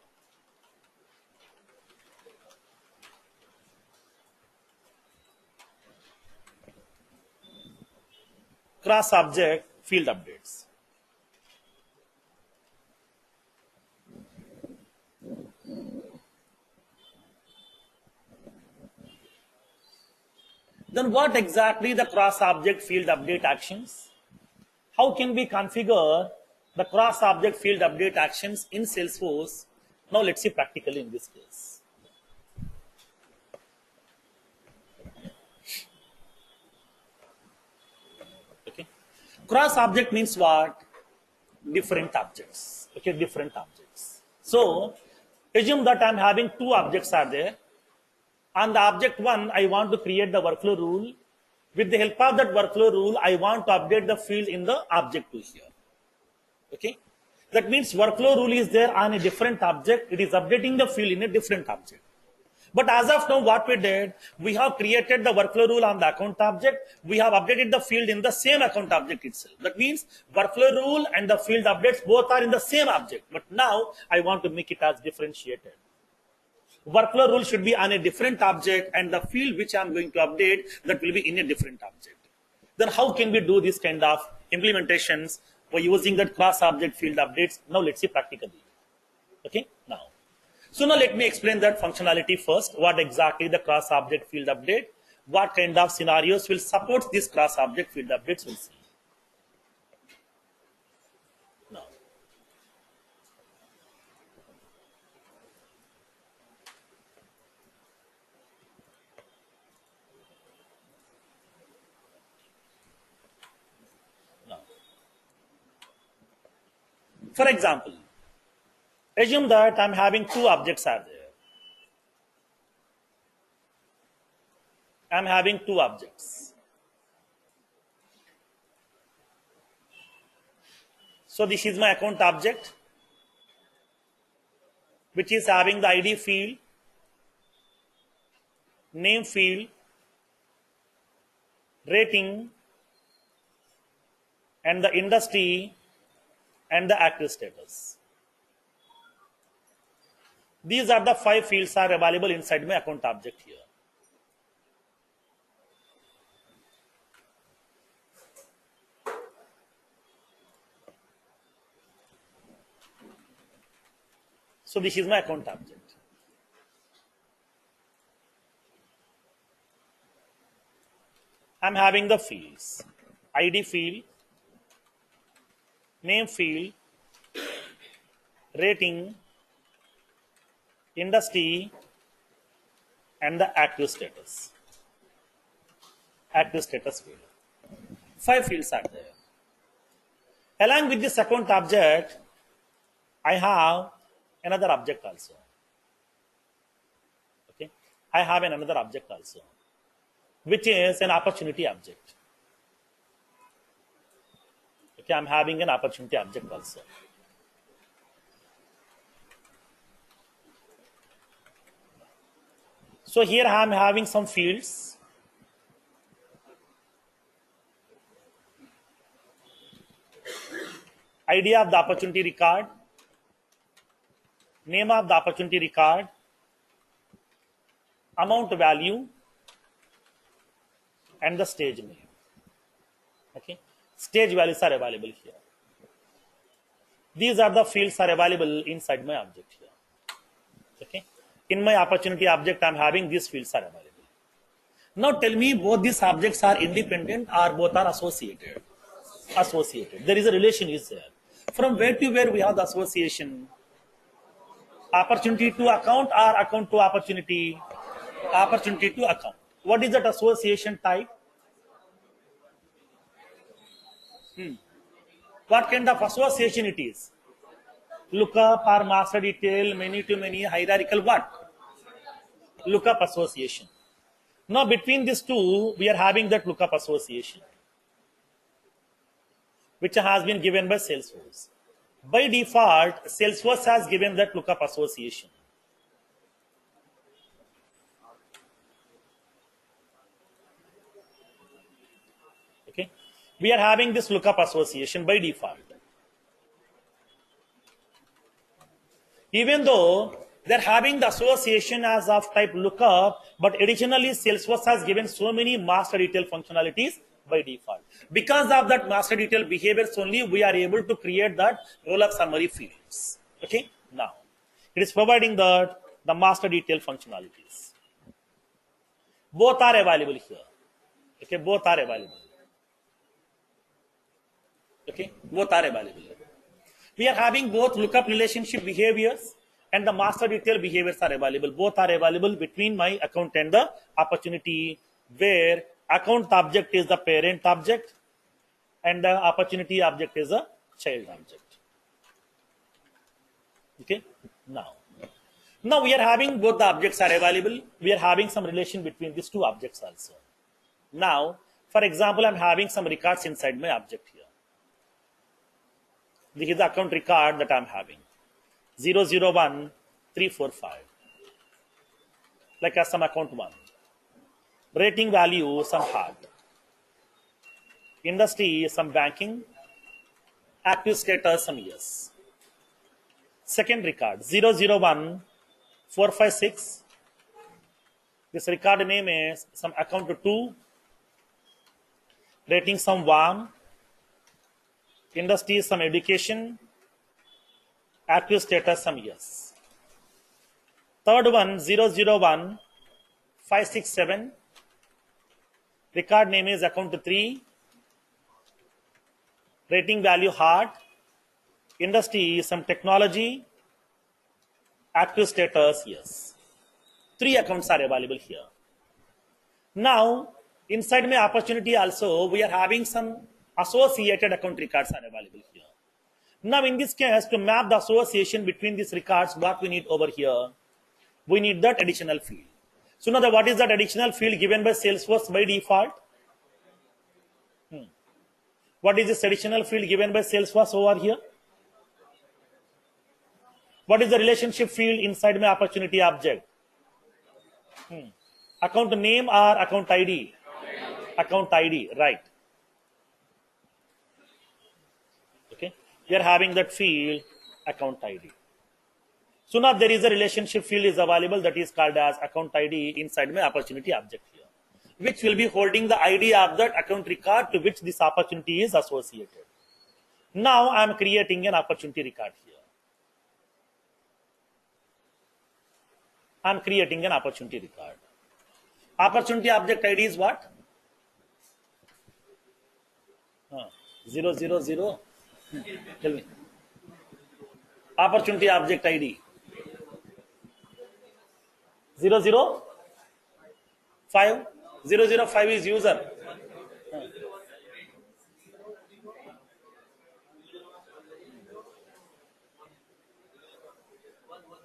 Cross-object field updates. Then what exactly the cross-object field update actions? How can we configure the cross-object field update actions in Salesforce? Now let's see practically in this case. Okay. Cross-object means what? Different objects. Okay, different objects. So assume that I'm having two objects are there. On the object one, I want to create the workflow rule. With the help of that workflow rule, I want to update the field in the object two here. Okay. That means workflow rule is there on a different object. It is updating the field in a different object. But as of now, what we did, we have created the workflow rule on the account object. We have updated the field in the same account object itself. That means workflow rule and the field updates both are in the same object. But now I want to make it as differentiated. Workflow rule should be on a different object and the field which I'm going to update, that will be in a different object. Then how can we do this kind of implementations by using that cross-object field updates? Now let's see practically. Okay, now. So now let me explain that functionality first. What exactly the cross-object field update? What kind of scenarios will support this cross-object field updates? We'll see. Now. For example, assume that I'm having two objects are there. I'm having two objects. So this is my account object, which is having the ID field, name field, rating, and the industry, and the active status. These are the 5 fields are available inside my account object here. So this is my account object. I'm having the fields, ID field, name field, rating, industry, and the active status. Active status field. 5 fields are there. Along with this account object, I have another object also. Okay, I have another object also, which is an opportunity object. Okay, I'm having an opportunity object also. So here I am having some fields. ID of the opportunity record, name of the opportunity record, amount value, and the stage name. Okay, stage values are available here. These are the fields are available inside my object here. Okay, in my opportunity object, I'm having these fields are available. Now tell me, both these objects are independent or both are associated? Associated. There is a relation is there. From where to where we have the association? Opportunity to account or account to opportunity? Opportunity to account. What is that association type? What kind of association it is? Lookup or master detail, many to many, hierarchical what? Lookup association. Now between these two, we are having that lookup association, which has been given by Salesforce. By default, Salesforce has given that lookup association. Okay, we are having this lookup association by default. Even though they're having the association as of type lookup, but additionally Salesforce has given so many master detail functionalities by default. Because of that master detail behaviors only, we are able to create that roll-up summary fields. Okay, now it is providing the master detail functionalities. Both are available here. Okay, both are available. Okay, both are available. We are having both lookup relationship behaviors and the master detail behaviors are available. Both are available between my account and the opportunity, where account object is the parent object and the opportunity object is a child object. Okay, now we are having both the objects are available. We are having some relation between these two objects also. Now, for example, I'm having some records inside my object here. This is the account record that I'm having. 001345. Like as some account 1. Rating value, some hard. Industry, some banking. Active status, some yes. Second record, 001456. This record name is some account 2. Rating, some 1. Industry, some education. Active status, some yes. Third one, 001567. Record name is account 3. Rating value hard. Industry, some technology. Active status, yes. 3 accounts are available here. Now, inside my opportunity also, we are having some associated account records are available here. Now, in this case, to map the association between these records, what we need over here? We need that additional field. So now, what is that additional field given by Salesforce by default? What is this additional field given by Salesforce over here? What is the relationship field inside my opportunity object? Account name or account ID? Account ID, right. Okay, we are having that field account ID. So now there is a relationship field is available that is called as account ID inside my opportunity object here, which will be holding the ID of that account record to which this opportunity is associated. Now I am creating an opportunity record here. I am creating an opportunity record. Opportunity object ID is what? 000. Tell me. Opportunity object ID. 005. 005 is user.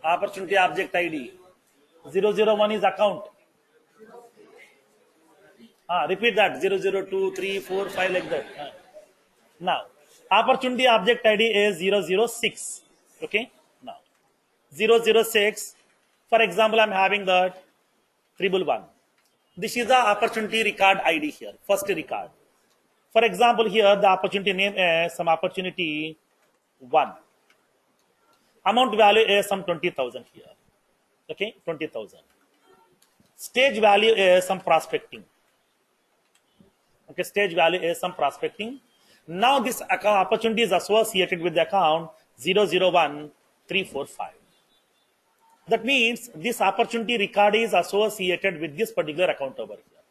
Opportunity object ID. 001 is account. Repeat that. 002, 3, 4, 5 like that. Now, opportunity object ID is 006. Okay. Now, 006. For example, I'm having that 111. This is the opportunity record ID here. First record. For example, here the opportunity name is some opportunity 1. Amount value is some 20,000 here. Okay, 20,000. Stage value is some prospecting. Okay, stage value is some prospecting. Now this account opportunity is associated with the account 001345. That means this opportunity record is associated with this particular account over here.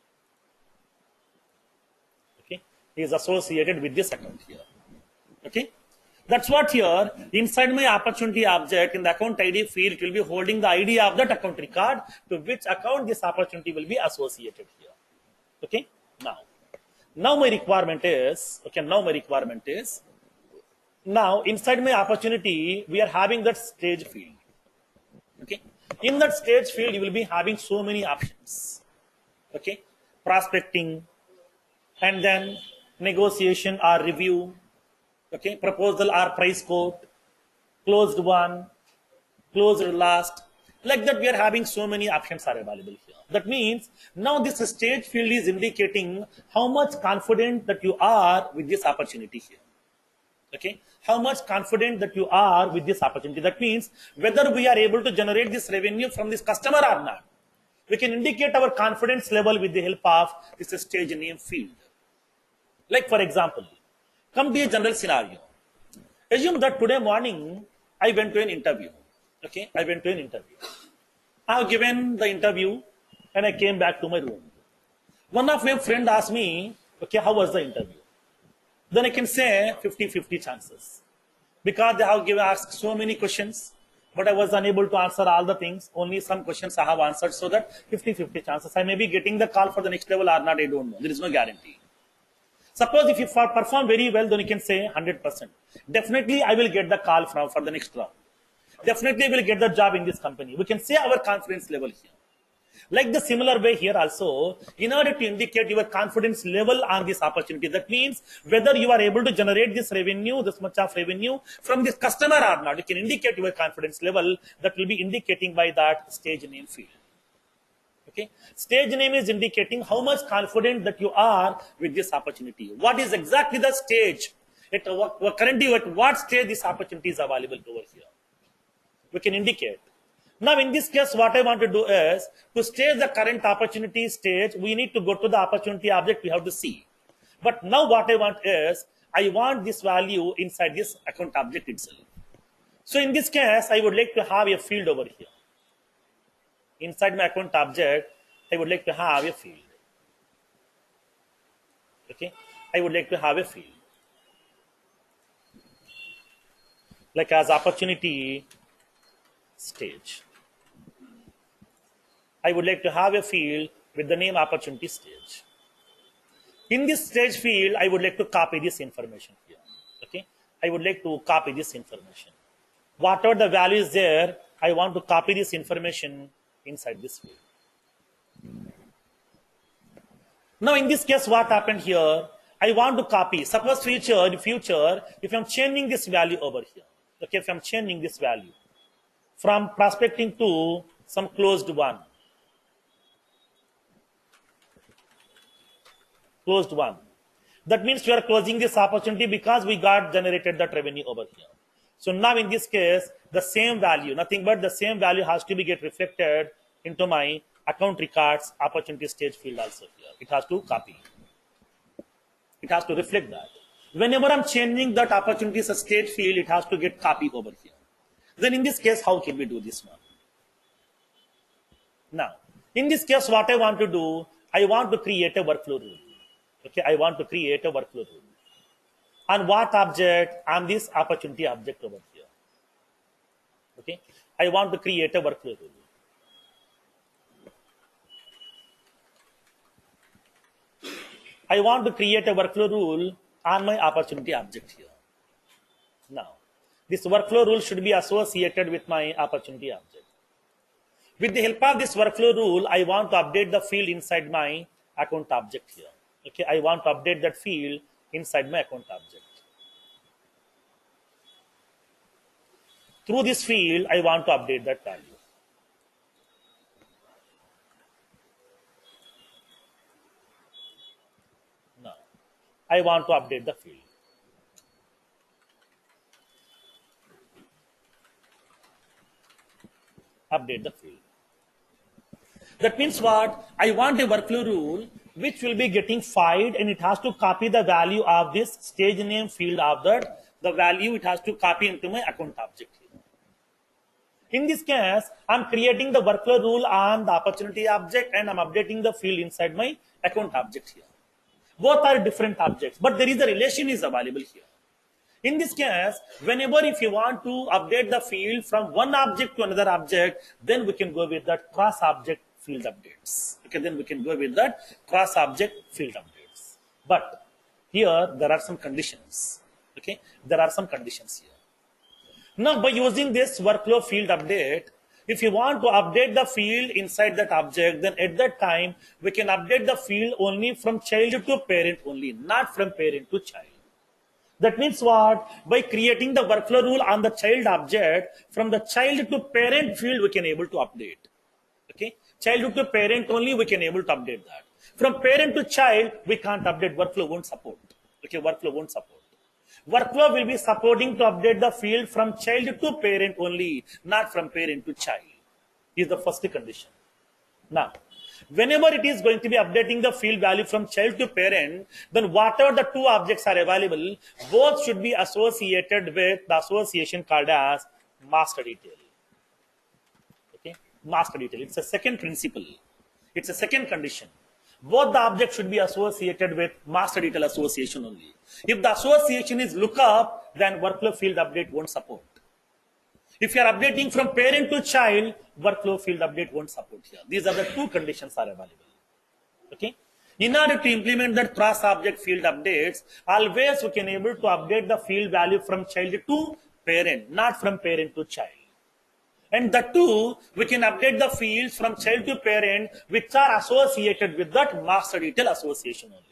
Okay, it is associated with this account here. Okay, that's what here inside my opportunity object in the account ID field, it will be holding the ID of that account record to which account this opportunity will be associated here. Okay, now my requirement is, now inside my opportunity, we are having that stage field. Okay. In that stage field, you will be having so many options. Okay. Prospecting, and then negotiation or review. Okay. Proposal or price quote. Closed one, closed last. Like that, we are having so many options are available here. That means now this stage field is indicating how much confident that you are with this opportunity here. Okay, how much confident that you are with this opportunity. That means whether we are able to generate this revenue from this customer or not. We can indicate our confidence level with the help of this stage name field. Like for example, come to a general scenario. Assume that today morning I went to an interview. Okay, I went to an interview. I have given the interview and I came back to my room. One of my friends asked me, okay, how was the interview? Then I can say 50-50 chances. Because they have asked so many questions, but I was unable to answer all the things. Only some questions I have answered, so that 50-50 chances. I may be getting the call for the next level or not, I don't know. There is no guarantee. Suppose if you perform very well, then you can say 100%. Definitely I will get the call for the next round. Definitely I will get the job in this company. We can say our confidence level here. Like the similar way here also, in order to indicate your confidence level on this opportunity, that means whether you are able to generate this revenue, this much of revenue from this customer or not, you can indicate your confidence level. That will be indicating by that stage name field. Okay, stage name is indicating how much confident that you are with this opportunity. What is exactly the stage? Currently, at what stage this opportunity is available over here? We can indicate. Now, in this case, what I want to do is, to stage the current opportunity stage, we need to go to the opportunity object, we have to see. But now what I want is, I want this value inside this account object itself. So in this case, I would like to have a field over here. Inside my account object, I would like to have a field. Okay, I would like to have a field. Like as opportunity stage. I would like to have a field with the name opportunity stage. In this stage field, I would like to copy this information here. Okay, I would like to copy this information. Whatever the value is there, I want to copy this information inside this field. Now, in this case, what happened here? I want to copy. Suppose future, if I'm changing this value over here. Okay, if I'm changing this value from prospecting to some closed one. Closed one. That means we are closing this opportunity because we got generated that revenue over here. So now in this case, the same value, nothing but the same value has to be get reflected into my account records opportunity stage field also here. It has to copy. It has to reflect that. Whenever I'm changing that opportunity stage field, it has to get copied over here. Then in this case, how can we do this one? Now, in this case, what I want to do, I want to create a workflow rule. Okay, I want to create a workflow rule. On what object? On this opportunity object over here. Okay, I want to create a workflow rule. I want to create a workflow rule on my opportunity object here. Now, this workflow rule should be associated with my opportunity object. With the help of this workflow rule, I want to update the field inside my account object here. Okay, I want to update that field inside my account object. Through this field, I want to update that value. Now, I want to update the field. Update the field. That means what? I want a workflow rule which will be getting filed and it has to copy the value of this stage name field of that. The value it has to copy into my account object here. In this case, I'm creating the workflow rule on the opportunity object and I'm updating the field inside my account object here. Both are different objects, but there is a relation is available here. In this case, whenever if you want to update the field from one object to another object, then we can go with that cross-object field updates. Okay, then we can go with that cross-object field updates. But here, there are some conditions. Okay, there are some conditions here. Now, by using this workflow field update, if you want to update the field inside that object, then at that time, we can update the field only from child to parent only, not from parent to child. That means what? By creating the workflow rule on the child object, from the child to parent field, we can able to update. Okay? Child to parent only, we can able to update that. From parent to child, we can't update. Workflow won't support. Okay? Workflow won't support. Workflow will be supporting to update the field from child to parent only, not from parent to child. Is the first condition. Now, whenever it is going to be updating the field value from child to parent, then whatever the two objects are available, both should be associated with the association called as master detail. Okay, master detail. It's a second principle. It's a second condition. Both the objects should be associated with master detail association only. If the association is lookup, then workflow field update won't support. If you are updating from parent to child, workflow field update won't support here. These are the two conditions are available. Okay. In order to implement that cross-object field updates, always we can able to update the field value from child to parent, not from parent to child. And that too, we can update the fields from child to parent, which are associated with that master detail association only.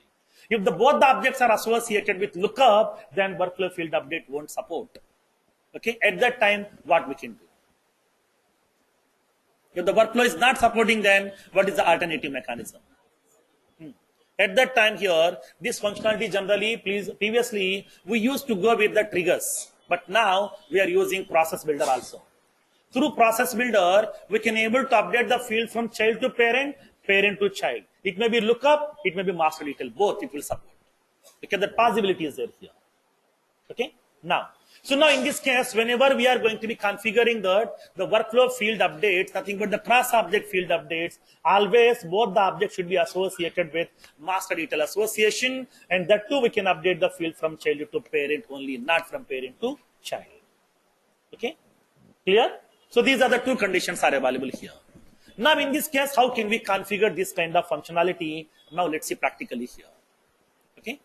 If both the objects are associated with lookup, then workflow field update won't support. Okay, at that time, what we can do? If the workflow is not supporting, then what is the alternative mechanism? At that time here, this functionality generally, previously, we used to go with the triggers, but now we are using process builder also. Through process builder, we can able to update the field from child to parent, parent to child. It may be lookup, it may be master detail, both it will support. Because that possibility is there here. Okay, now. So now in this case, whenever we are going to be configuring the workflow field updates, nothing but the cross-object field updates, always both the objects should be associated with master detail association, and that too we can update the field from child to parent only, not from parent to child. Okay, clear? So these are the two conditions are available here. Now in this case, how can we configure this kind of functionality? Now let's see practically here. Okay.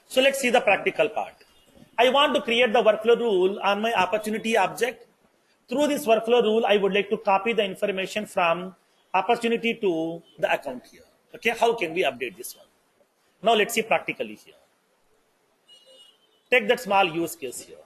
So let's see the practical part. I want to create the workflow rule on my opportunity object. Through this workflow rule, I would like to copy the information from opportunity to the account here. Okay, how can we update this one? Now let's see practically here. Take that small use case here.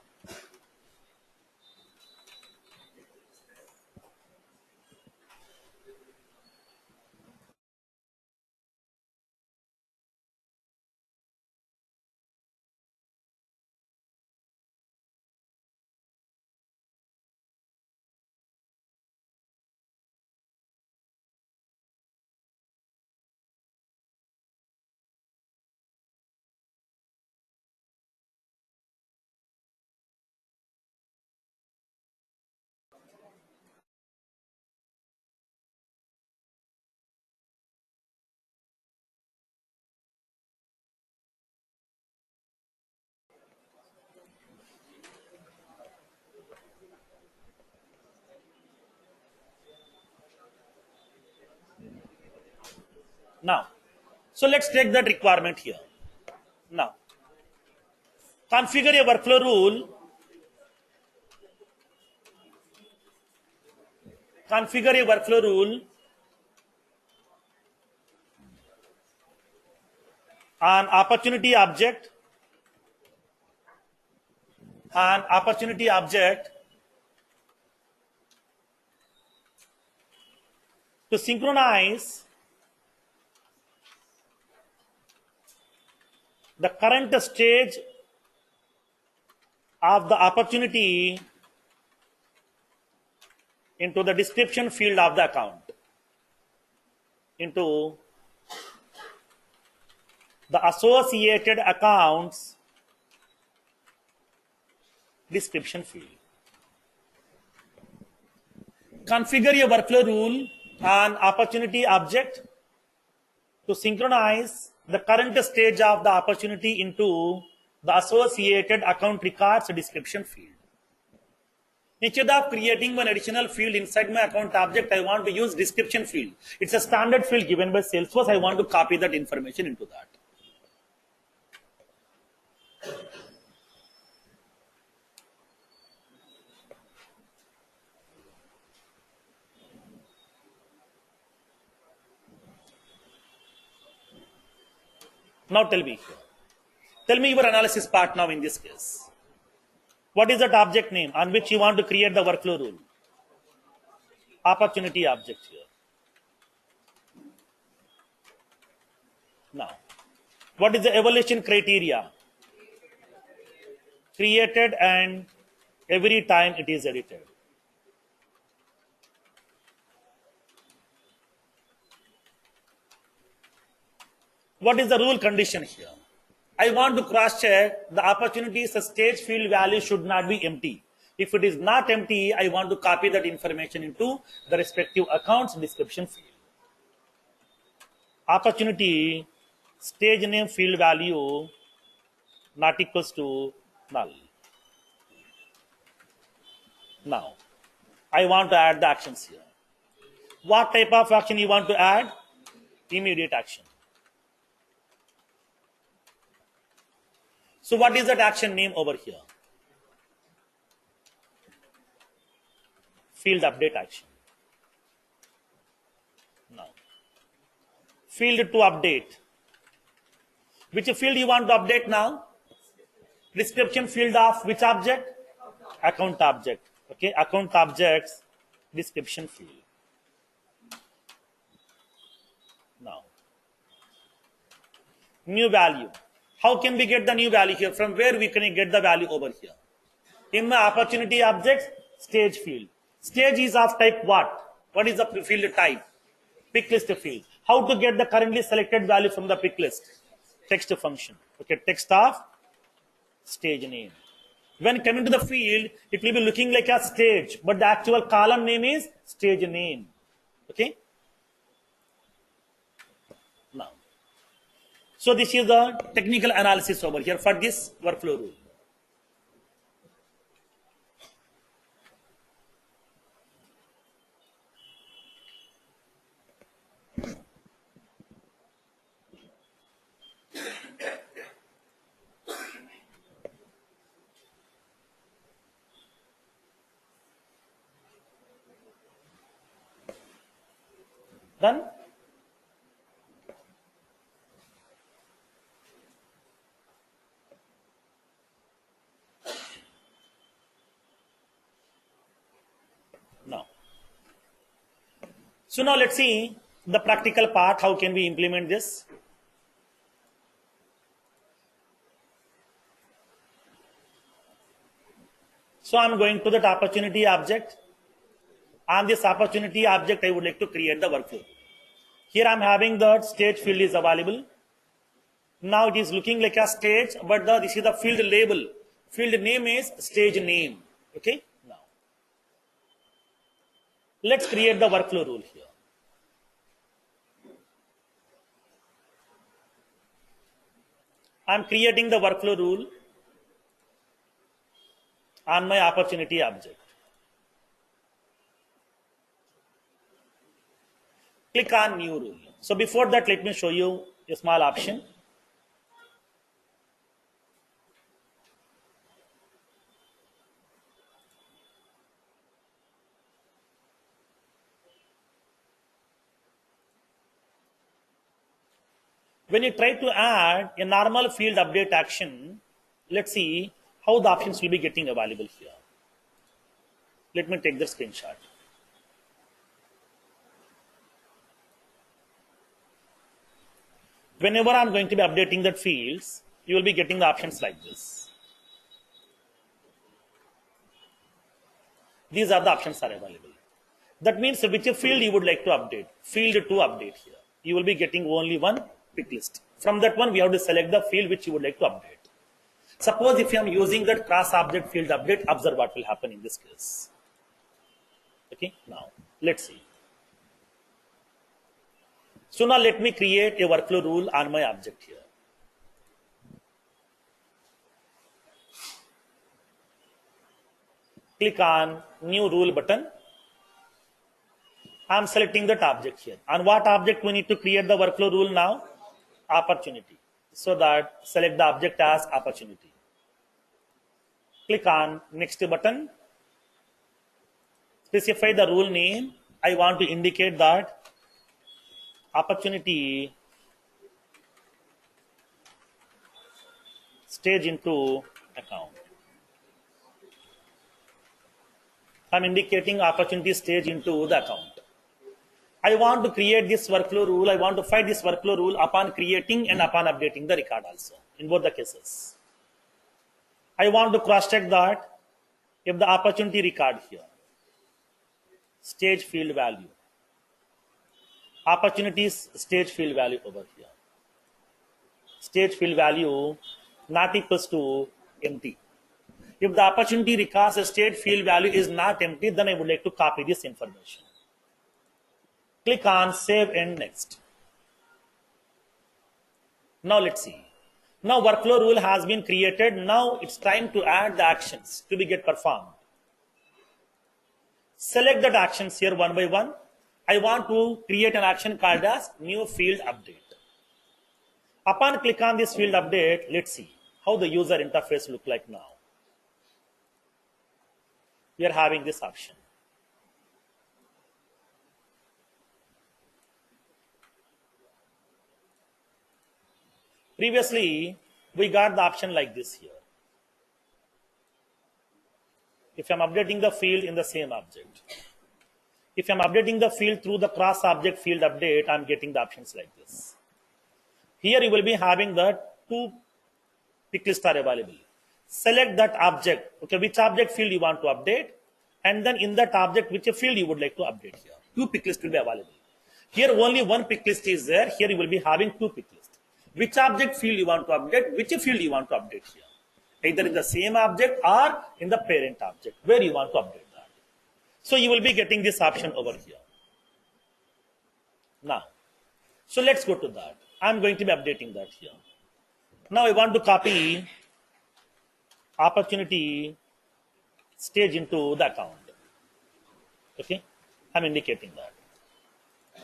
Now, so let's take that requirement here. Now, configure a workflow rule. Configure a workflow rule an opportunity object, to synchronize the current stage of the opportunity into the description field of the account, into the associated accounts description field. Configure a workflow rule an opportunity object to synchronize the current stage of the opportunity into the associated account records description field. Instead of creating one additional field inside my account object, I want to use description field. It's a standard field given by Salesforce. I want to copy that information into that. Now tell me here. Tell me your analysis part now in this case. What is that object name on which you want to create the workflow rule? Opportunity object here. Now, what is the evaluation criteria? Created and every time it is edited. What is the rule condition here? I want to cross check the opportunities stage field value should not be empty. If it is not empty, I want to copy that information into the respective accounts description field. Opportunity stage name field value not equals to null. Now, I want to add the actions here. What type of action you want to add? Immediate action. So what is that action name over here? Field update action. Now, field to update. Which field you want to update now? Description field of which object? Account object. Okay, account objects description field. Now, new value. How can we get the new value here? From where we can get the value over here? In my opportunity objects, stage field. Stage is of type what? What is the field type? Pick list field. How to get the currently selected value from the pick list? Text function. Okay, text of stage name. When coming to the field, it will be looking like a stage, but the actual column name is stage name. Okay. Now, so this is the technical analysis over here for this workflow rule. Done? Now. So now let's see the practical part. How can we implement this? So I'm going to that opportunity object. On this opportunity object, I would like to create the workflow. Here I'm having the stage field is available. Now it is looking like a stage, but this is the field label. Field name is stage name. Okay. Now, let's create the workflow rule here. I'm creating the workflow rule on my opportunity object. Click on new rule. So before that, let me show you a small option. When you try to add a normal field update action, let's see how the options will be getting available here. Let me take the screenshot. Whenever I'm going to be updating that fields, you will be getting the options like this. These are the options are available. That means which field you would like to update. Field to update here. You will be getting only one pick list. From that one, we have to select the field which you would like to update. Suppose if I am using that cross object field update, observe what will happen in this case. Okay, now let's see. So now let me create a workflow rule on my object here. Click on new rule button. I'm selecting that object here. On what object we need to create the workflow rule now? Opportunity. So that select the object as opportunity. Click on next button. Specify the rule name. I want to indicate that opportunity stage into account. I'm indicating opportunity stage into the account. I want to create this workflow rule. I want to find this workflow rule upon creating and upon updating the record also in both the cases. I want to cross check that if the opportunity record here, stage field value, opportunities stage field value over here, stage field value not equals to empty. If the opportunity records a state field value is not empty, then I would like to copy this information. Click on save and next. Now let's see. Now workflow rule has been created. Now it's time to add the actions to be get performed. Select that actions here one by one. I want to create an action called as new field update. Upon click on this field update, let's see how the user interface look like now. We are having this option. Previously, we got the option like this here. If I'm updating the field in the same object. If I'm updating the field through the cross object field update, I'm getting the options like this. Here you will be having the two pick lists are available. Select that object, okay, which object field you want to update, and then in that object, which field you would like to update here. Two pick lists will be available. Here only one pick list is there. Here you will be having two pick lists. Which object field you want to update, which field you want to update here. Either in the same object or in the parent object, where you want to update that. So you will be getting this option over here. Now, so let's go to that. I'm going to be updating that here. Now I want to copy opportunity stage into the account. Okay, I'm indicating that.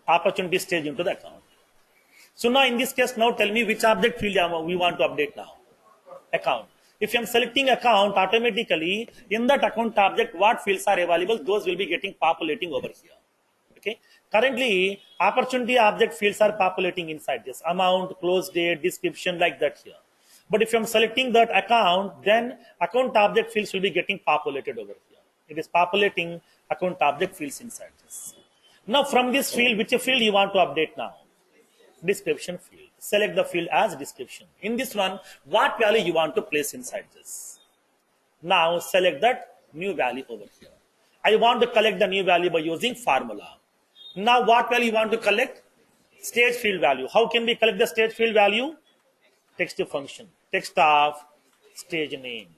Opportunity stage into the account. So now in this case, now tell me which object field we want to update now. Account. If I'm selecting account, automatically in that account object, what fields are available, those will be getting populating over here. Okay. Currently, opportunity object fields are populating inside this amount, close date, description, like that here. But if I'm selecting that account, then account object fields will be getting populated over here. It is populating account object fields inside this. Now from this field, which field you want to update now? Description field. Select the field as description. In this one, what value you want to place inside this? Now select that new value over here. I want to collect the new value by using formula. Now what value you want to collect? Stage field value. How can we collect the stage field value? Text function. Text of stage name.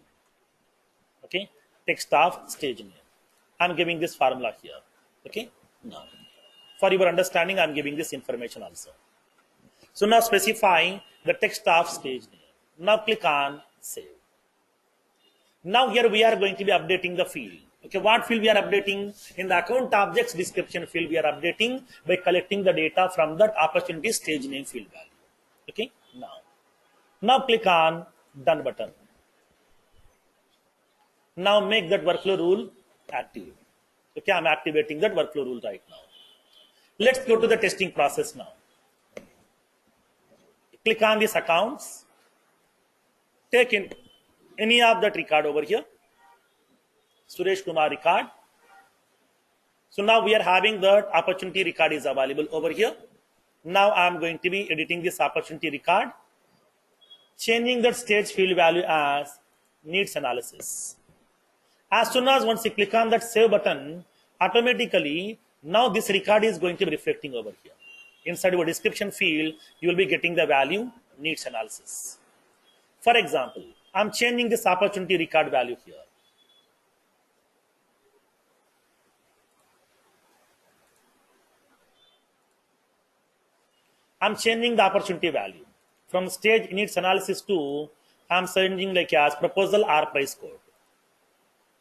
Okay. Text of stage name. I'm giving this formula here. Okay. Now, for your understanding, I'm giving this information also. So now specifying the text of stage name. Now click on save. Now here we are going to be updating the field. Okay, what field we are updating? In the account objects description field, we are updating by collecting the data from that opportunity stage name field value. Okay, now click on done button. Now make that workflow rule active. Okay, I'm activating that workflow rule right now. Let's go to the testing process now. Click on these accounts. Take in any of that record over here. Suresh Kumar record. So now we are having that opportunity record is available over here. Now I'm going to be editing this opportunity record, changing that stage field value as needs analysis. As soon as once you click on that save button, automatically now this record is going to be reflecting over here. Inside your description field, you will be getting the value needs analysis. For example, I'm changing this opportunity record value here. I'm changing the opportunity value from stage needs analysis to I'm changing like as proposal or price code.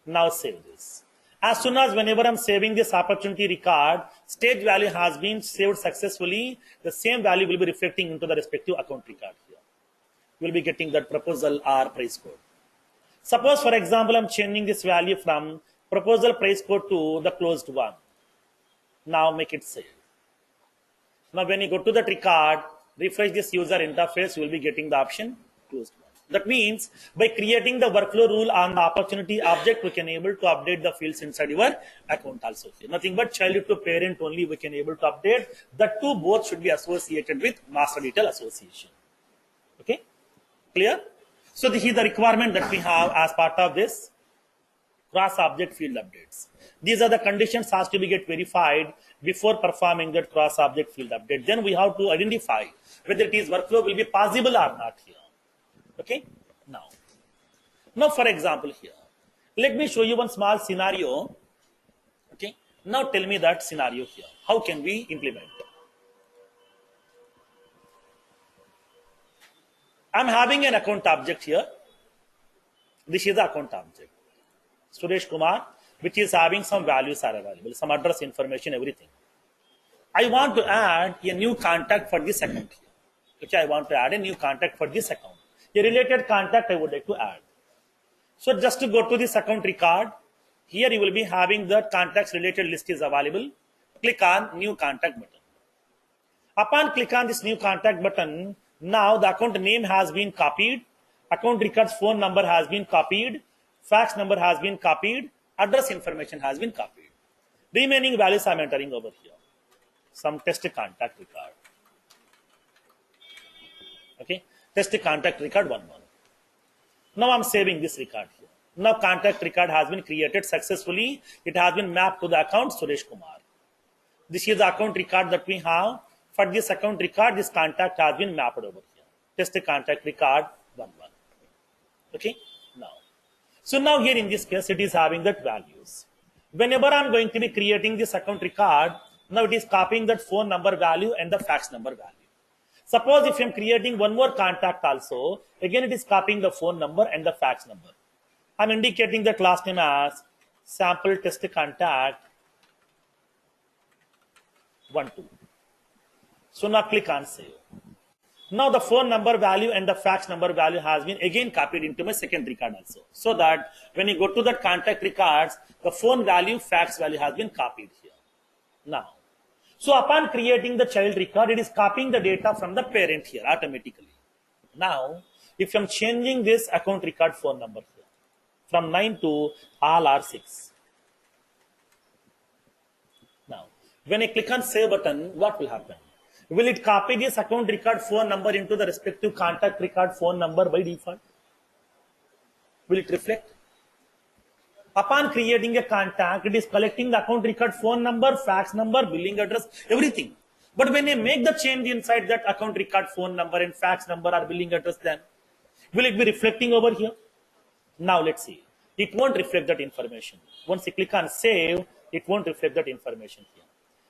Now save this. As soon as whenever I'm saving this opportunity record, stage value has been saved successfully, the same value will be reflecting into the respective account record here. You'll be getting that proposal or price code. Suppose, for example, I'm changing this value from proposal price code to the closed one. Now make it save. Now when you go to that record, refresh this user interface, you will be getting the option closed one. That means by creating the workflow rule on the opportunity object, we can able to update the fields inside your account also. Nothing but child to parent only we can able to update. The two both should be associated with master detail association. Okay, clear? So this is the requirement that we have as part of this cross object field updates. These are the conditions has to be get verified before performing that cross object field update. Then we have to identify whether it is workflow will be possible or not here. Okay, now for example here, let me show you one small scenario. Okay, now tell me that scenario here. How can we implement? I'm having an account object here. This is the account object. Suresh Kumar, which is having some values are available, some address information, everything. I want to add a new contact for this account here. Okay, I want to add a new contact for this account. A related contact I would like to add. So just to go to this account record, here you will be having the contacts related list is available. Click on new contact button. Upon click on this new contact button, now the account name has been copied, account records phone number has been copied, fax number has been copied, address information has been copied. Remaining values I'm entering over here. Some test contact record. Okay. Test contact record 11. Now I'm saving this record here. Now contact record has been created successfully. It has been mapped to the account Suresh Kumar. This is the account record that we have. For this account record, this contact has been mapped over here. Test contact record 11. Okay. So now here in this case, it is having that values. Whenever I'm going to be creating this account record, now it is copying that phone number value and the fax number value. Suppose if I'm creating one more contact also, again it is copying the phone number and the fax number. I'm indicating that last name as sample test contact 12. So now click on save. Now the phone number value and the fax number value has been again copied into my second record also. So that when you go to that contact records, the phone value, fax value has been copied here. Now, so upon creating the child record, it is copying the data from the parent here automatically. Now, if I'm changing this account record phone number here, from 9 to all R6. Now, when I click on save button, what will happen? Will it copy this account record phone number into the respective contact record phone number by default? Will it reflect? Upon creating a contact, it is collecting the account record phone number, fax number, billing address, everything. But when I make the change inside that account record phone number and fax number or billing address, then will it be reflecting over here? Now let's see. It won't reflect that information. Once you click on save, it won't reflect that information here.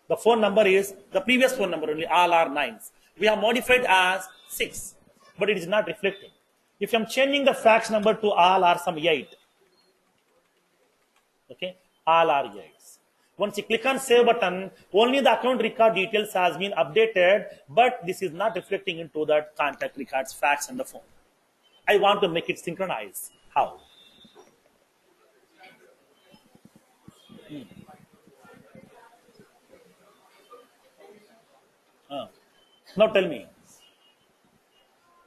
The phone number is the previous phone number only, all are 9s. We have modified as 6, but it is not reflecting. If I'm changing the fax number to all are some 8, okay, all are yes. Once you click on save button, only the account record details has been updated, but this is not reflecting into that contact records facts on the phone. I want to make it synchronize. How? Now tell me.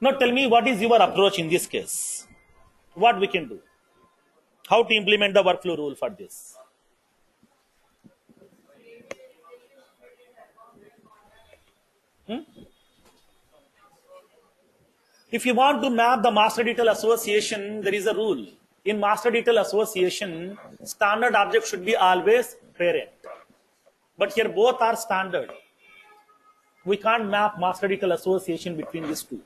Now tell me what is your approach in this case? What we can do? How to implement the workflow rule for this? If you want to map the master detail association, there is a rule. In master detail association, standard object should be always parent. But here both are standard. We can't map master detail association between these two.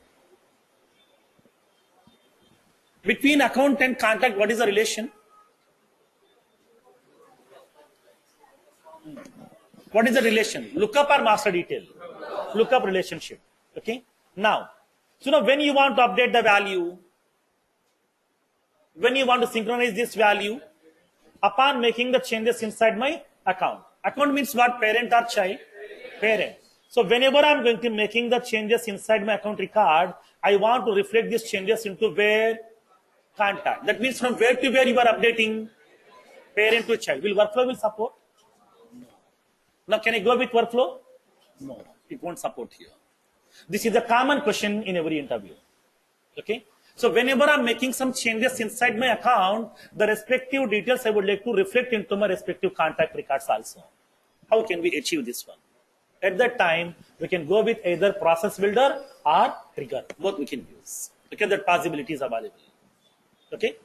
Between account and contact, what is the relation? What is the relation? Lookup or master detail? Lookup relationship. Okay. Now, so now when you want to update the value, when you want to synchronize this value, upon making the changes inside my account. Account means what? Parent or child? Parent. So whenever I'm going to making the changes inside my account record, I want to reflect these changes into where? Contact. That means from where to where you are updating? Parent to child. Will workflow will support? No. Now can I go with workflow? No. It won't support here. This is a common question in every interview. Okay. So whenever I'm making some changes inside my account, the respective details I would like to reflect into my respective contact records also. How can we achieve this one? At that time, we can go with either process builder or trigger. Both we can use. Okay, that possibility is available. Okay.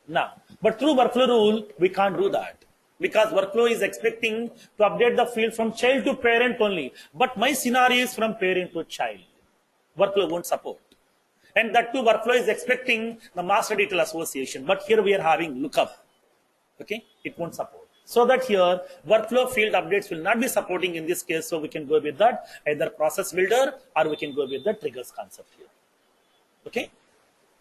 Now, but through workflow rule, we can't do that. Because workflow is expecting to update the field from child to parent only. But my scenario is from parent to child. Workflow won't support. And that too, workflow is expecting the master detail association. But here we are having lookup. Okay, it won't support. So that here, workflow field updates will not be supporting in this case. So we can go with that, either process builder or we can go with the triggers concept here. Okay,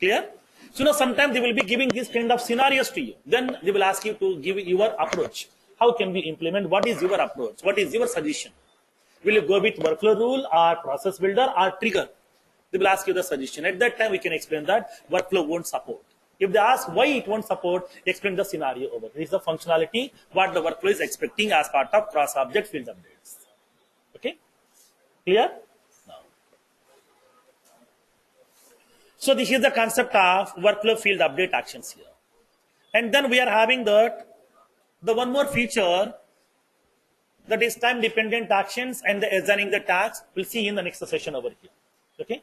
clear? So now sometimes they will be giving these kind of scenarios to you. Then they will ask you to give your approach. How can we implement? What is your approach? What is your suggestion? Will you go with workflow rule or process builder or trigger? They will ask you the suggestion. At that time, we can explain that workflow won't support. If they ask why it won't support, explain the scenario over. This is the functionality what the workflow is expecting as part of cross-object field updates. Okay? Clear? Now. So this is the concept of workflow field update actions here. And then we are having the one more feature that is time-dependent actions and the assigning the tasks. We'll see in the next session over here. Okay?